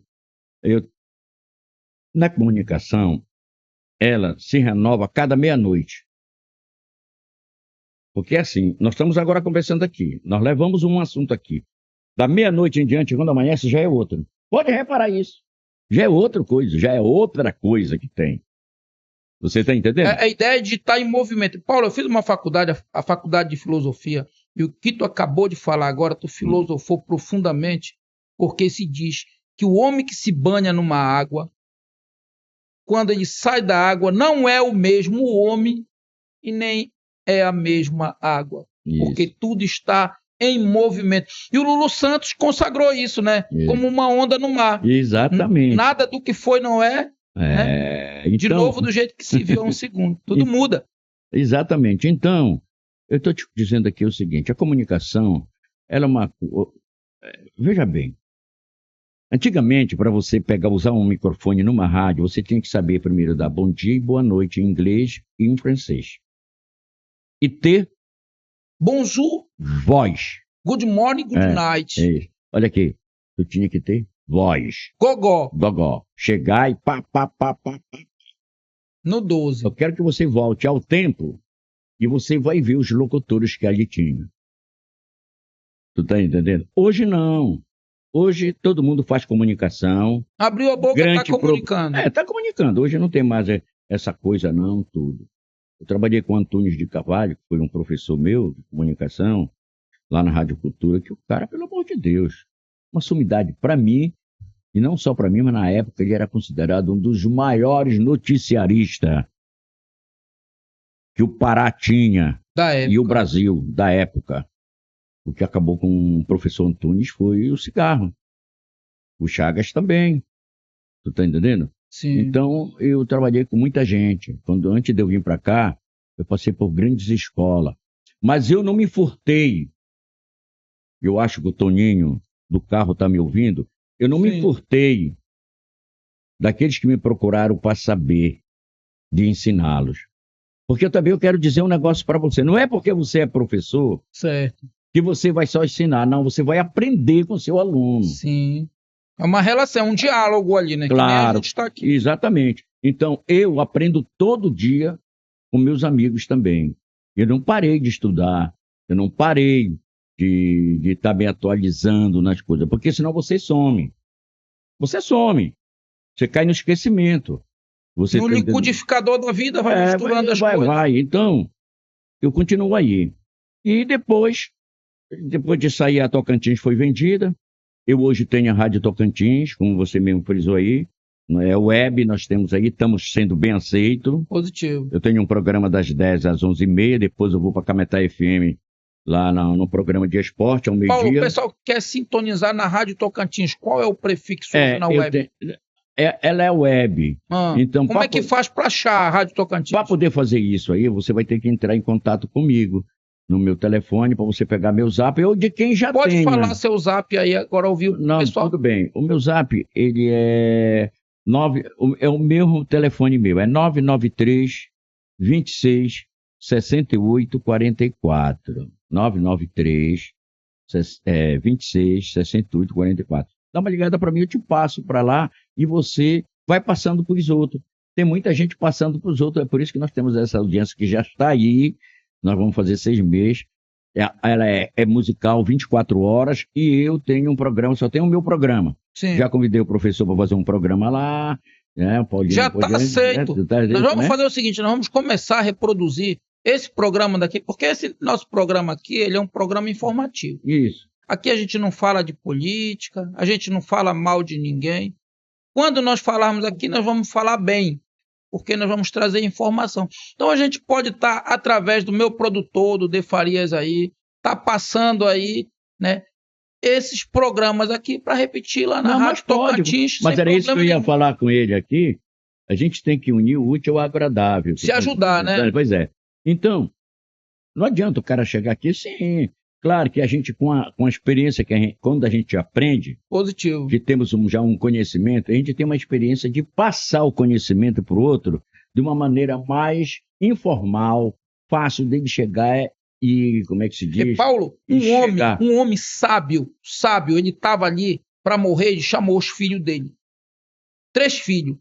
na comunicação, ela se renova a cada meia-noite. Porque assim, nós estamos agora conversando aqui, nós levamos um assunto aqui. Da meia-noite em diante, quando amanhece, já é outro. Pode reparar isso. Já é outra coisa que tem. Você está entendendo? A ideia de estar em movimento. Paulo, eu fiz uma faculdade, a faculdade de filosofia, e o que tu acabou de falar agora, tu filosofou profundamente, porque se diz que o homem que se banha numa água, quando ele sai da água, não é o mesmo homem e nem é a mesma água. Isso. Porque tudo está em movimento. E o Lulu Santos consagrou isso, né? Isso. Como uma onda no mar. Exatamente. Nada do que foi não é. Né? De novo, do jeito que se viu há um segundo. Tudo muda. Exatamente. Então, eu estou te dizendo aqui o seguinte, a comunicação, ela é uma... Veja bem, Antigamente, para você usar um microfone numa rádio, você tinha que saber primeiro dar bom dia e boa noite em inglês e em francês. E ter Bonjour, voz. good morning, good night. É isso. Olha aqui, tu tinha que ter voz. Gogó, Gogó. Chegar e pá. no 12. Eu quero que você volte ao tempo e você vai ver os locutores que ali tinha. Tu tá entendendo? Hoje não. Hoje todo mundo faz comunicação. Abriu a boca, tá comunicando. Tá comunicando. Hoje não tem mais essa coisa não, tudo. Eu trabalhei com o Antônio de Carvalho, que foi um professor meu de comunicação, lá na Rádio Cultura, que o cara, pelo amor de Deus, uma sumidade para mim, e não só para mim, mas na época ele era considerado um dos maiores noticiaristas que o Pará tinha e o Brasil da época. O que acabou com o professor Antunes foi o cigarro. O Chagas também. Tu tá entendendo? Sim. Então, eu trabalhei com muita gente. Antes de eu vir para cá, eu passei por grandes escolas. Mas eu não me furtei. Eu acho que o Toninho do carro tá me ouvindo. Eu não me furtei daqueles que me procuraram para saber, de ensiná-los. Porque eu quero dizer um negócio para você. Não é porque você é professor... Certo. Que você vai só ensinar, não, você vai aprender com o seu aluno. Sim. É uma relação, um diálogo ali, né? Claro, que nem a gente tá aqui. Exatamente. Então, eu aprendo todo dia com meus amigos também. Eu não parei de estudar, eu não parei de estar me atualizando nas coisas, porque senão você some. Você some. Você cai no esquecimento. Você no liquidificador da vida, vai misturando as coisas. Vai. Então, eu continuo aí. E depois de sair, a Tocantins foi vendida. Eu hoje tenho a Rádio Tocantins, como você mesmo frisou aí. É web, nós temos aí, estamos sendo bem aceitos. Positivo. Eu tenho um programa das 10 às 11h30, depois eu vou para Cametá FM, lá no programa de esporte, ao meio-dia. Paulo, o pessoal que quer sintonizar na Rádio Tocantins, qual é o prefixo na web? Ela é web. Então, como é que faz para achar a Rádio Tocantins? Para poder fazer isso aí, você vai ter que entrar em contato comigo. No meu telefone, para você pegar meu zap, ou de quem já tem. Pode falar seu zap aí, agora ouviu o pessoal? Tudo bem. O meu zap, ele é o mesmo telefone meu, é 993 26 68 44. 993 26 68 44. Dá uma ligada para mim, eu te passo para lá e você vai passando para os outros. Tem muita gente passando para os outros, é por isso que nós temos essa audiência que já está aí. Nós vamos fazer 6 meses. Ela é musical 24 horas e eu tenho um programa, só tenho o meu programa. Sim. Já convidei o professor para fazer um programa lá. Né? Paulinho, já está aceito. Nós vamos fazer o seguinte, nós vamos começar a reproduzir esse programa daqui, porque esse nosso programa aqui, ele é um programa informativo. Isso. Aqui a gente não fala de política, a gente não fala mal de ninguém. Quando nós falarmos aqui, nós vamos falar bem, porque nós vamos trazer informação. Então a gente pode estar, através do meu produtor, do De Farias aí, tá passando aí, né, esses programas aqui para repetir lá na Rádio Tocantins. Mas era isso que eu ia falar com ele aqui. A gente tem que unir o útil ao agradável. Se ajudar, né? Pois é. Então, não adianta o cara chegar aqui, sim. Claro que a gente, com a experiência, quando a gente aprende, positivo, que temos já um conhecimento, a gente tem uma experiência de passar o conhecimento para o outro de uma maneira mais informal, fácil dele chegar e, como é que se diz? E Paulo, um homem sábio, ele estava ali para morrer, ele chamou os filhos dele. 3 filhos.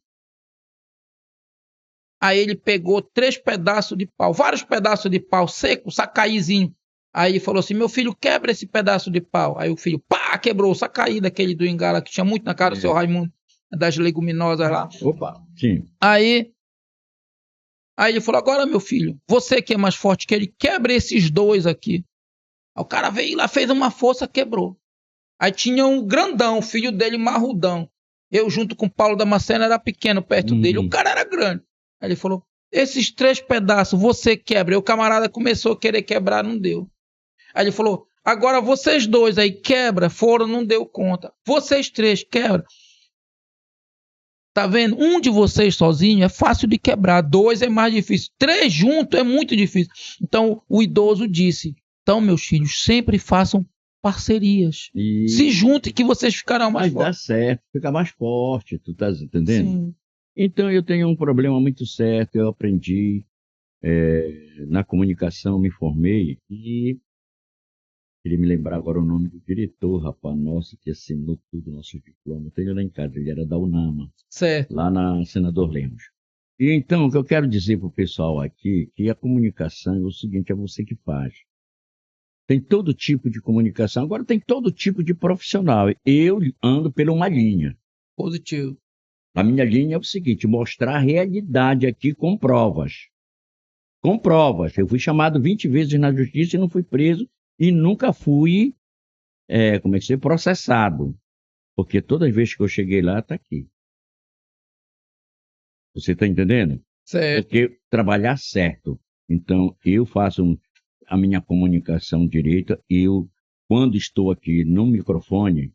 Aí ele pegou 3 pedaços de pau, vários pedaços de pau seco, sacaízinho. Aí falou assim, meu filho, quebra esse pedaço de pau. Aí o filho, pá, quebrou o sacaí daquele do Ingala, que tinha muito na cara do seu Raimundo, das leguminosas lá. Opa, sim. Aí ele falou, agora meu filho, você que é mais forte que ele, quebra esses 2 aqui. Aí o cara veio lá, fez uma força, quebrou. Aí tinha um grandão, o filho dele, marrudão. Eu junto com o Paulo Damasceno era pequeno perto dele, o cara era grande. Aí ele falou, esses 3 pedaços você quebra. Aí o camarada começou a querer quebrar, não deu. Aí ele falou, agora vocês 2 aí quebra, não deu conta. Vocês 3 quebra. Tá vendo? Um de vocês sozinho é fácil de quebrar, 2 é mais difícil, 3 juntos é muito difícil. Então o idoso disse, então meus filhos, sempre façam Parcerias. E Se juntem que vocês ficarão mais mas dá fortes. certo, fica mais forte, tu tá entendendo? Sim. Então eu tenho um problema muito certo, eu aprendi na comunicação, me formei e queria me lembrar agora o nome do diretor, rapaz, nosso, que assinou tudo, nosso diploma. Eu tenho lá em casa, ele era da UNAMA, Certo. lá na Senador Lemos. E então, o que eu quero dizer para o pessoal aqui, que a comunicação é o seguinte, é você que faz. Tem todo tipo de comunicação, agora tem todo tipo de profissional. Eu ando por uma linha. Positivo. A minha linha é o seguinte, mostrar a realidade aqui com provas. Com provas. Eu fui chamado 20 vezes na justiça e não fui preso e nunca fui, como é que se diz, processado. Porque todas as vezes que eu cheguei lá, está aqui. Você está entendendo? Certo. Porque trabalhar certo. Então, eu faço a minha comunicação direita. Eu, quando estou aqui no microfone,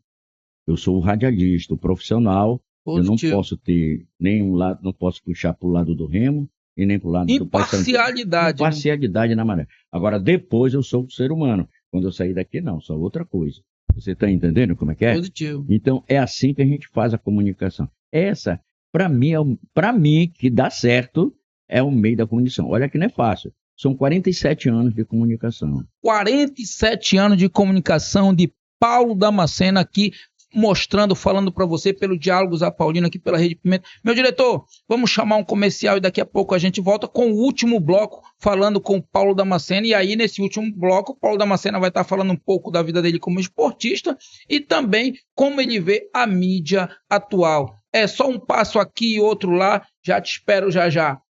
eu sou o radialista, o profissional. Eu não Positivo. posso ter nenhum lado, não posso puxar para o lado do Remo e nem para o lado do Paysandu. Imparcialidade. Né? Imparcialidade na maré. Agora, depois eu sou um ser humano. Quando eu sair daqui, não, sou outra coisa. Você está entendendo como é que é? Positivo. Então, é assim que a gente faz a comunicação. Essa, para mim, para mim, que dá certo, é o meio da comunicação. Olha que não é fácil. São 47 anos de comunicação. 47 anos de comunicação de Paulo Damasceno aqui, mostrando, falando para você pelo Diálogos a Paulina aqui pela Rede Pimenta. Meu diretor, vamos chamar um comercial e daqui a pouco a gente volta com o último bloco, falando com o Paulo Damasceno. E aí, nesse último bloco, o Paulo Damasceno vai estar falando um pouco da vida dele como esportista e também como ele vê a mídia atual. É só um passo aqui e outro lá, já te espero já já.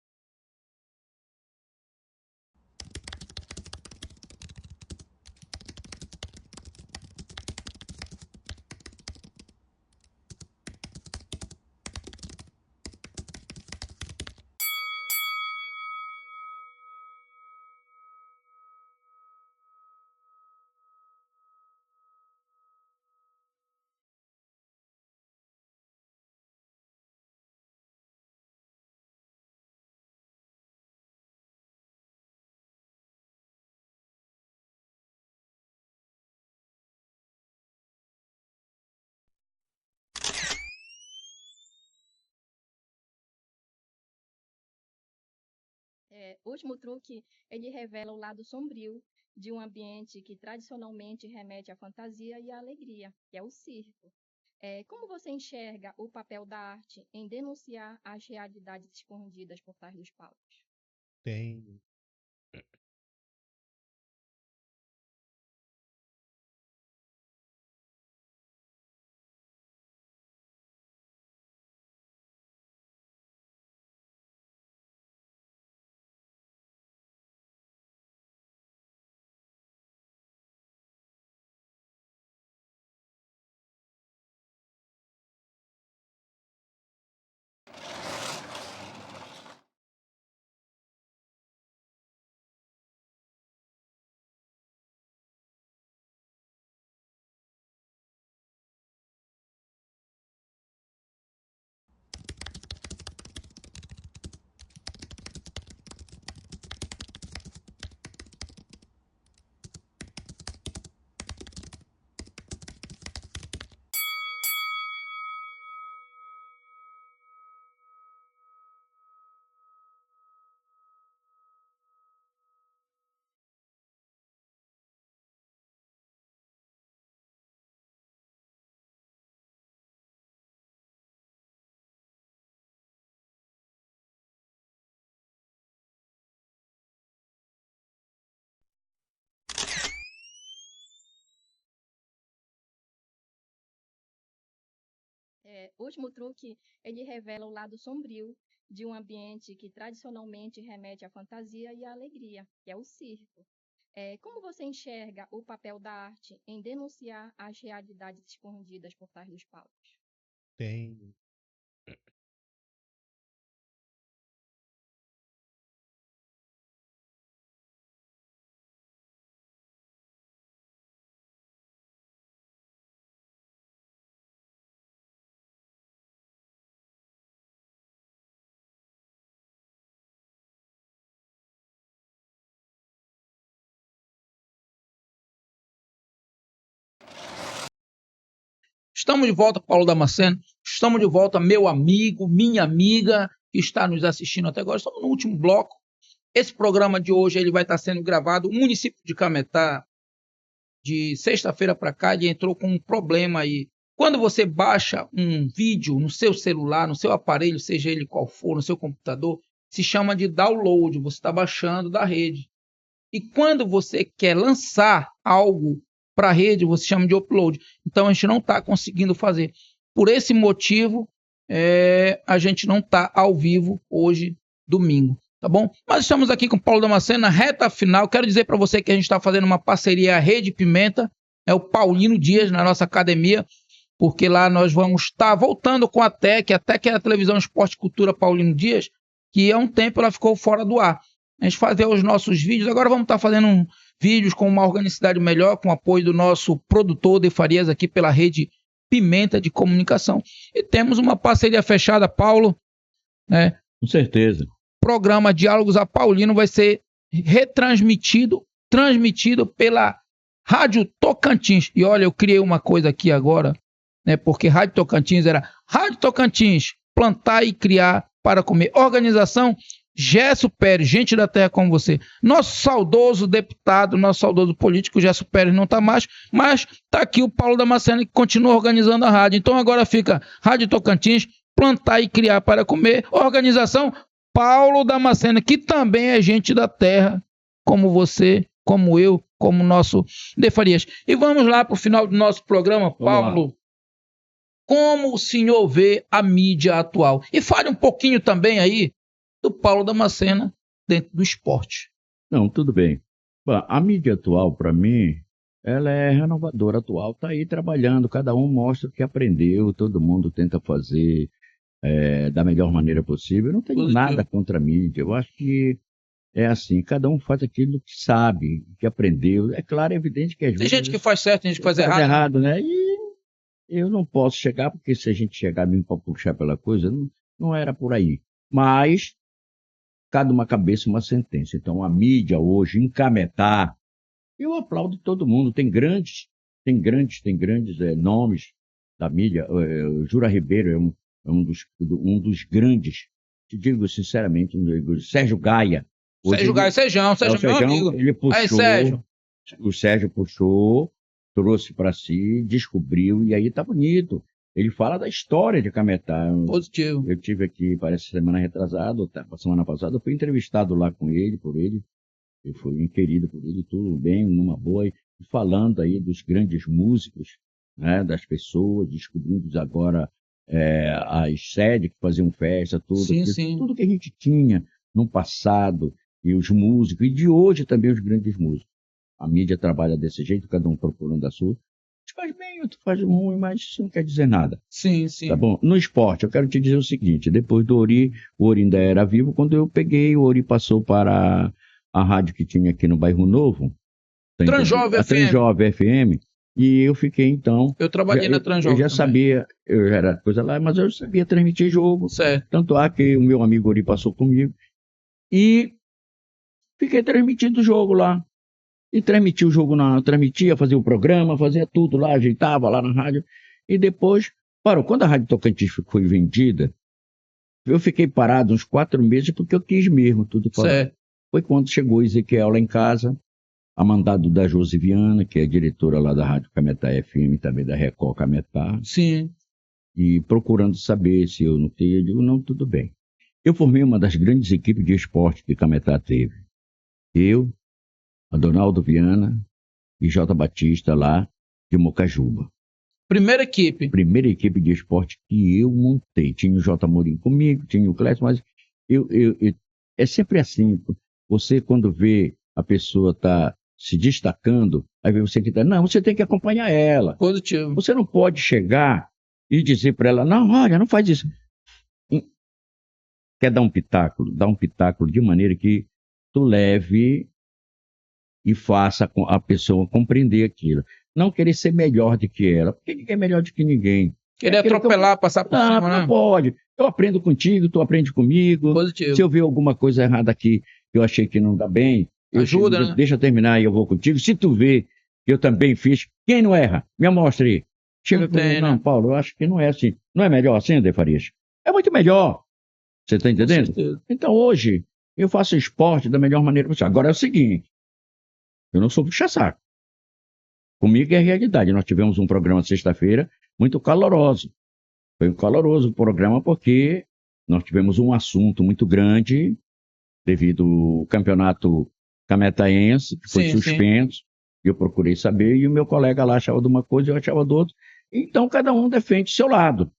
O último truque, ele revela o lado sombrio de um ambiente que tradicionalmente remete à fantasia e à alegria, que é o circo. Como você enxerga o papel da arte em denunciar as realidades escondidas por trás dos palcos? Tem. O último truque, ele revela o lado sombrio de um ambiente que tradicionalmente remete à fantasia e à alegria, que é o circo. Como você enxerga o papel da arte em denunciar as realidades escondidas por trás dos palcos? Tem. Estamos de volta, Paulo Damasceno. Estamos de volta, meu amigo, minha amiga, que está nos assistindo até agora. Estamos no último bloco. Esse programa de hoje ele vai estar sendo gravado. O município de Cametá, de sexta-feira para cá, ele entrou com um problema aí. Quando você baixa um vídeo no seu celular, no seu aparelho, seja ele qual for, no seu computador, se chama de download. Você está baixando da rede. E quando você quer lançar algo para a rede, você chama de upload. Então a gente não está conseguindo fazer. Por esse motivo, a gente não está ao vivo hoje, domingo. Tá bom? Mas estamos aqui com o Paulo Damasceno na reta final. Quero dizer para você que a gente está fazendo uma parceria Rede Pimenta, é o Paulino Dias, na nossa academia, porque lá nós vamos estar voltando com a TEC é a Televisão Esporte e Cultura Paulino Dias, que há um tempo ela ficou fora do ar. A gente fazia os nossos vídeos, agora vamos estar fazendo vídeos com uma organicidade melhor, com o apoio do nosso produtor de Farias aqui pela Rede Pimenta de Comunicação. E temos uma parceria fechada, Paulo, né? Com certeza. Programa Diálogos a Paulino vai ser transmitido pela Rádio Tocantins. E olha, eu criei uma coisa aqui agora, né? Porque Rádio Tocantins era Rádio Tocantins, plantar e criar para comer. Organização Gesso Pérez, gente da terra como você. Nosso saudoso deputado, nosso saudoso político, Gesso Pérez não está mais, mas está aqui o Paulo Damasceno que continua organizando a rádio. Então agora fica Rádio Tocantins, plantar e criar para comer. Organização Paulo Damasceno, que também é gente da terra, como você, como eu, como nosso De Farias. E vamos lá para o final do nosso programa, Paulo. Como o senhor vê a mídia atual? E fale um pouquinho também aí do Paulo Damasceno dentro do esporte. Não, tudo bem. Bom, a mídia atual, para mim, ela é renovadora atual. Está aí trabalhando, cada um mostra o que aprendeu, todo mundo tenta fazer da melhor maneira possível. Eu não tenho nada contra a mídia. Eu acho que é assim, cada um faz aquilo que sabe, que aprendeu. É claro, é evidente que às vezes... Tem gente que faz certo, tem gente que faz errado. Né? E eu não posso chegar, porque se a gente chegar mesmo para puxar pela coisa, não era por aí. Mas cada uma cabeça, uma sentença. Então, a mídia hoje, em Cametá, eu aplaudo todo mundo. Tem grandes nomes da mídia. O Jura Ribeiro é um dos grandes, te digo sinceramente, Sérgio Gaia. Sérgio é meu amigo. Ele puxou, aí, Sérgio. O Sérgio puxou, trouxe para si, descobriu, e aí tá bonito. Ele fala da história de Cametá. Positivo. Eu tive aqui, parece semana retrasada, semana passada, eu fui entrevistado lá por ele. Eu fui querido por ele, tudo bem, numa boa, e falando aí dos grandes músicos, né, das pessoas, descobrindo agora as sedes que faziam festa, tudo. Sim. Tudo que a gente tinha no passado, e os músicos, e de hoje também os grandes músicos. A mídia trabalha desse jeito, cada um procurando a sua. Tu faz bem, outro faz ruim, mas isso não quer dizer nada. Sim. Tá bom? No esporte, eu quero te dizer o seguinte, depois do Ori, o Ori ainda era vivo, quando eu peguei, o Ori passou para a rádio que tinha aqui no Bairro Novo. Transjovem FM. Transjovem FM. E eu fiquei, então... Eu trabalhei na Transjovem. Eu já sabia, eu já era coisa lá, mas eu sabia transmitir jogo. Certo. Tanto que o meu amigo Ori passou comigo. E fiquei transmitindo o jogo lá. E transmitia o jogo, transmitia, fazia o programa, fazia tudo lá, ajeitava lá na rádio. E depois, quando a Rádio Tocantins foi vendida, eu fiquei parado uns 4 meses porque eu quis mesmo tudo. Foi quando chegou o Ezequiel lá em casa, a mandado da Josiviana, que é diretora lá da Rádio Cametá FM, também da Record Cametá. Sim. E procurando saber se eu não tinha, eu digo, não, tudo bem. Eu formei uma das grandes equipes de esporte que Cametá teve. Eu, a Donaldo Viana e J. Batista lá de Mocajuba. Primeira equipe de esporte que eu montei. Tinha o J. Morim comigo, tinha o Clécio, mas é sempre assim. Você, quando vê a pessoa tá se destacando, aí você que não, você tem que acompanhar ela. Positivo. Você não pode chegar e dizer para ela, não, olha, não faz isso. Quer dar um pitaco de maneira que tu leve e faça a pessoa compreender aquilo. Não querer ser melhor do que ela, porque ninguém é melhor do que ninguém. Querer atropelar, passar por cima, né? Não pode. Eu aprendo contigo, tu aprende comigo. Positivo. Se eu ver alguma coisa errada aqui, que eu achei que não dá bem, ajuda, né? Deixa eu terminar e eu vou contigo. Se tu vê que eu também fiz, quem não erra? Me mostra aí. chega Não tem, comigo, né? não, Paulo, eu acho que não é assim. Não é melhor assim, Ade Farias? É muito melhor. Você está Com entendendo? certeza. Então hoje, eu faço esporte da melhor maneira possível. Agora é o seguinte, eu não sou puxa-saco. Comigo é a realidade. Nós tivemos um programa sexta-feira muito caloroso. Foi um caloroso programa porque nós tivemos um assunto muito grande devido ao campeonato cametaense, que foi Sim, sim. suspenso. Eu procurei saber e o meu colega lá achava de uma coisa e eu achava do outro. Então, cada um defende seu lado.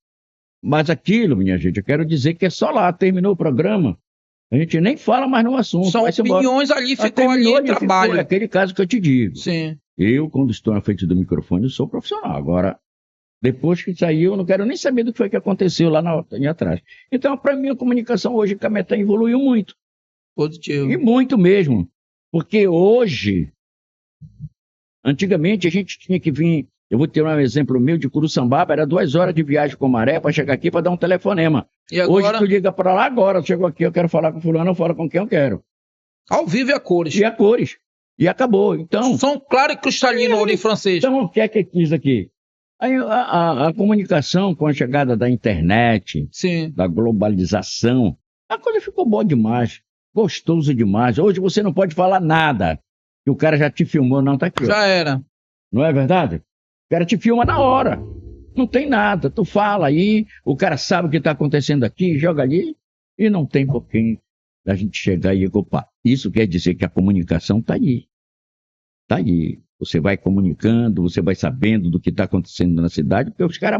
Mas aquilo, minha gente, eu quero dizer que é só lá, terminou o programa, a gente nem fala mais no assunto, São vai-se embora. opiniões ali, Ah, ficou ali terminou, em trabalho. ficou, é aquele caso que eu te digo. Sim. Eu, quando estou na frente do microfone, eu sou profissional. Agora, depois que saiu, eu não quero nem saber do que foi que aconteceu lá atrás. Então, para mim, a comunicação hoje, Cametá evoluiu muito. Positivo. E muito mesmo. Porque hoje, antigamente, a gente tinha que vir. Eu vou ter um exemplo meu de Curuçambaba, era 2 horas de viagem com maré para chegar aqui para dar um telefonema. E Hoje agora, tu liga para lá agora, eu chego aqui, eu quero falar com fulano, eu falo com quem eu quero. ao vivo e a cores. E a cores. E acabou. Então, Som claro e cristalino, ouro em francês. então o que é que quis aqui? Aí, a comunicação com a chegada da internet, Sim. da globalização, a coisa ficou boa demais, gostoso demais. Hoje você não pode falar nada, que o cara já te filmou, não, tá aqui, ó. Já era. Não é verdade? O cara te filma na hora. Não tem nada. Tu fala aí, o cara sabe o que está acontecendo aqui, joga ali, e não tem por quem a gente chegar e ocupar. Isso quer dizer que a comunicação está aí. Está aí. Você vai comunicando, você vai sabendo do que está acontecendo na cidade, porque os caras,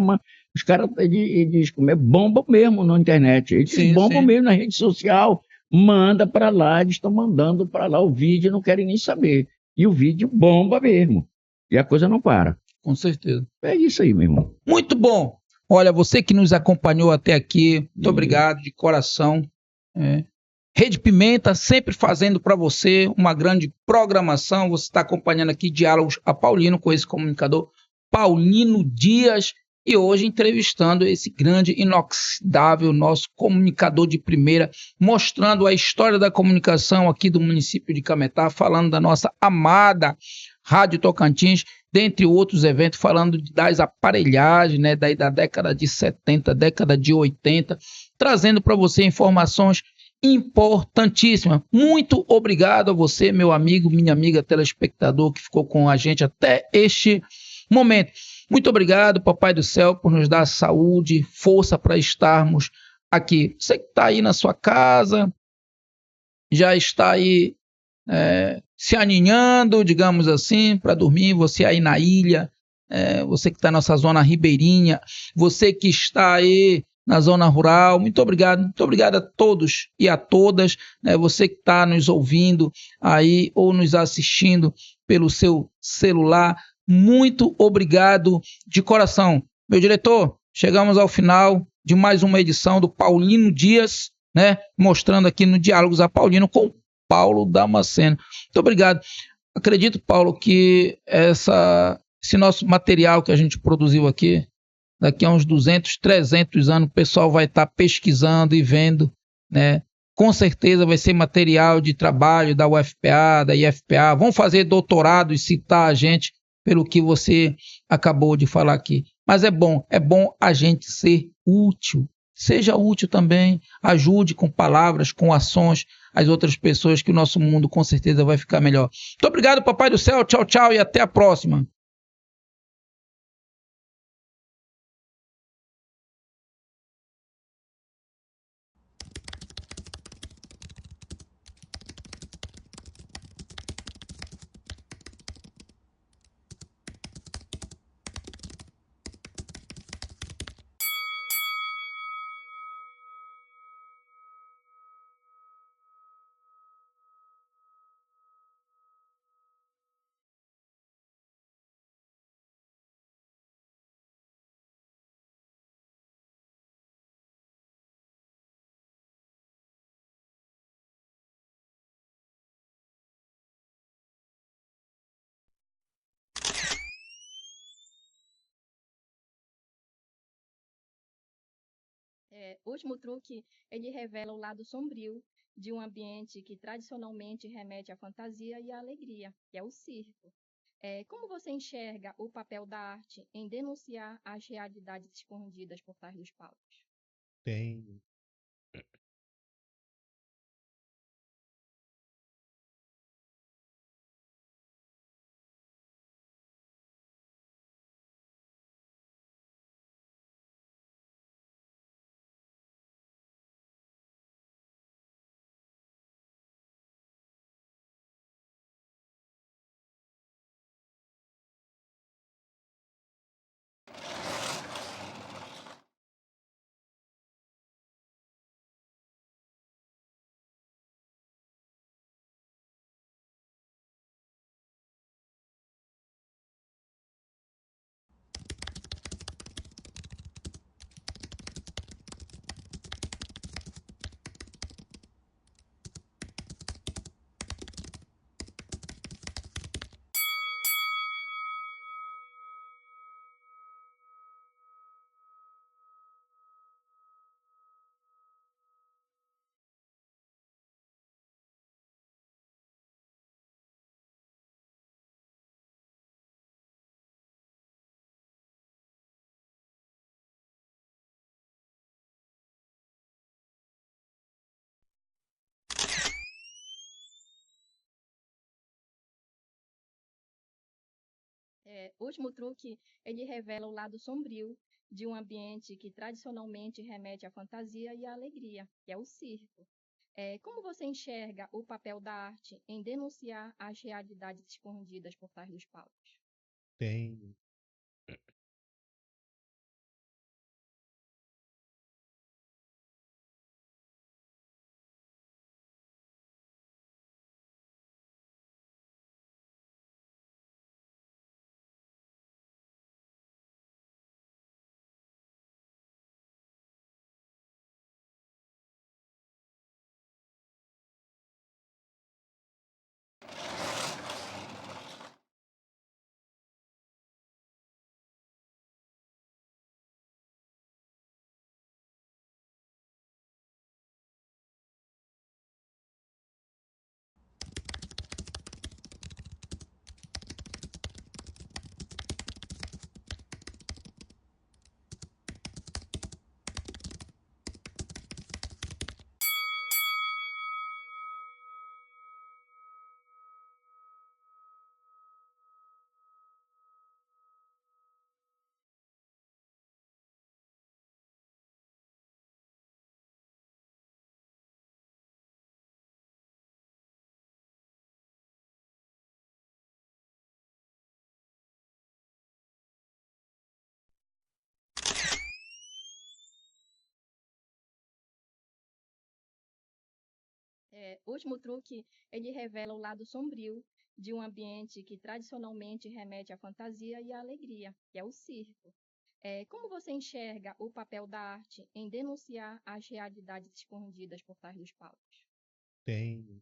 eles bombam mesmo na internet. Eles Sim, bombam sim. mesmo na rede social. Manda para lá, eles estão mandando para lá o vídeo e não querem nem saber. E o vídeo bomba mesmo. E a coisa não para. Com certeza. É isso aí, meu irmão. Muito bom. Olha, você que nos acompanhou até aqui, muito obrigado de coração. Rede Pimenta sempre fazendo para você uma grande programação. Você está acompanhando aqui Diálogos a Paulino com esse comunicador Paulino Dias e hoje entrevistando esse grande, inoxidável nosso comunicador de primeira, mostrando a história da comunicação aqui do município de Cametá, falando da nossa amada Rádio Tocantins, dentre outros eventos, falando das aparelhagens, né, da década de 70, década de 80, trazendo para você informações importantíssimas. Muito obrigado a você, meu amigo, minha amiga telespectador, que ficou com a gente até este momento. Muito obrigado, Papai do Céu, por nos dar saúde, força para estarmos aqui. Você que está aí na sua casa, já está aí se aninhando, digamos assim, para dormir, você aí na ilha, você que está na nossa zona ribeirinha, você que está aí na zona rural, muito obrigado a todos e a todas, né? Você que está nos ouvindo aí ou nos assistindo pelo seu celular, muito obrigado de coração. Meu diretor, chegamos ao final de mais uma edição do Paulino Dias, né? Mostrando aqui no Diálogos a Paulino com Paulo Damasceno. Muito obrigado. Acredito, Paulo, que esse nosso material que a gente produziu aqui, daqui a uns 200, 300 anos, o pessoal vai estar pesquisando e vendo, né? Com certeza vai ser material de trabalho da UFPA, da IFPA. Vão fazer doutorado e citar a gente pelo que você acabou de falar aqui. Mas é bom a gente ser útil. Seja útil também, ajude com palavras, com ações as outras pessoas, que o nosso mundo com certeza vai ficar melhor. Muito obrigado, Papai do Céu. Tchau, tchau e até a próxima. O último truque, ele revela o lado sombrio de um ambiente que tradicionalmente remete à fantasia e à alegria, que é o circo. Como você enxerga o papel da arte em denunciar as realidades escondidas por trás dos palcos? Tem, O último truque, ele revela o lado sombrio de um ambiente que tradicionalmente remete à fantasia e à alegria, que é o circo. Como você enxerga o papel da arte em denunciar as realidades escondidas por trás dos palcos? tem. O último truque, ele revela o lado sombrio de um ambiente que tradicionalmente remete à fantasia e à alegria, que é o circo. Como você enxerga o papel da arte em denunciar as realidades escondidas por trás dos palcos? Tem.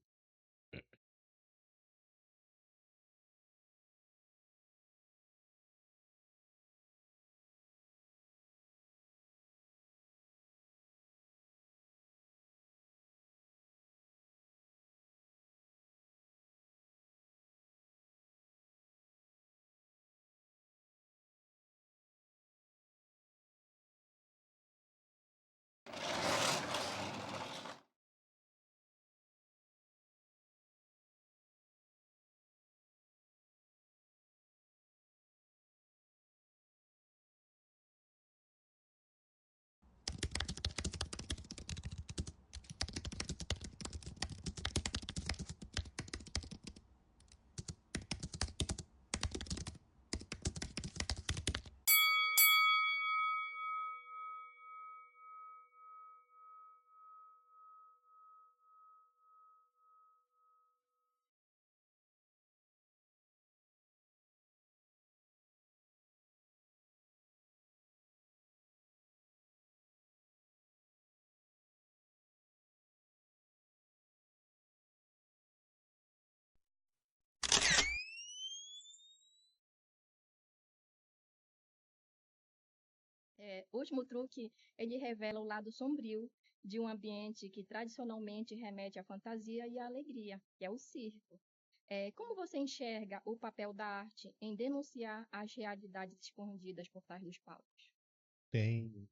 O último truque, ele revela o lado sombrio de um ambiente que tradicionalmente remete à fantasia e à alegria, que é o circo. Como você enxerga o papel da arte em denunciar as realidades escondidas por trás dos palcos? Tem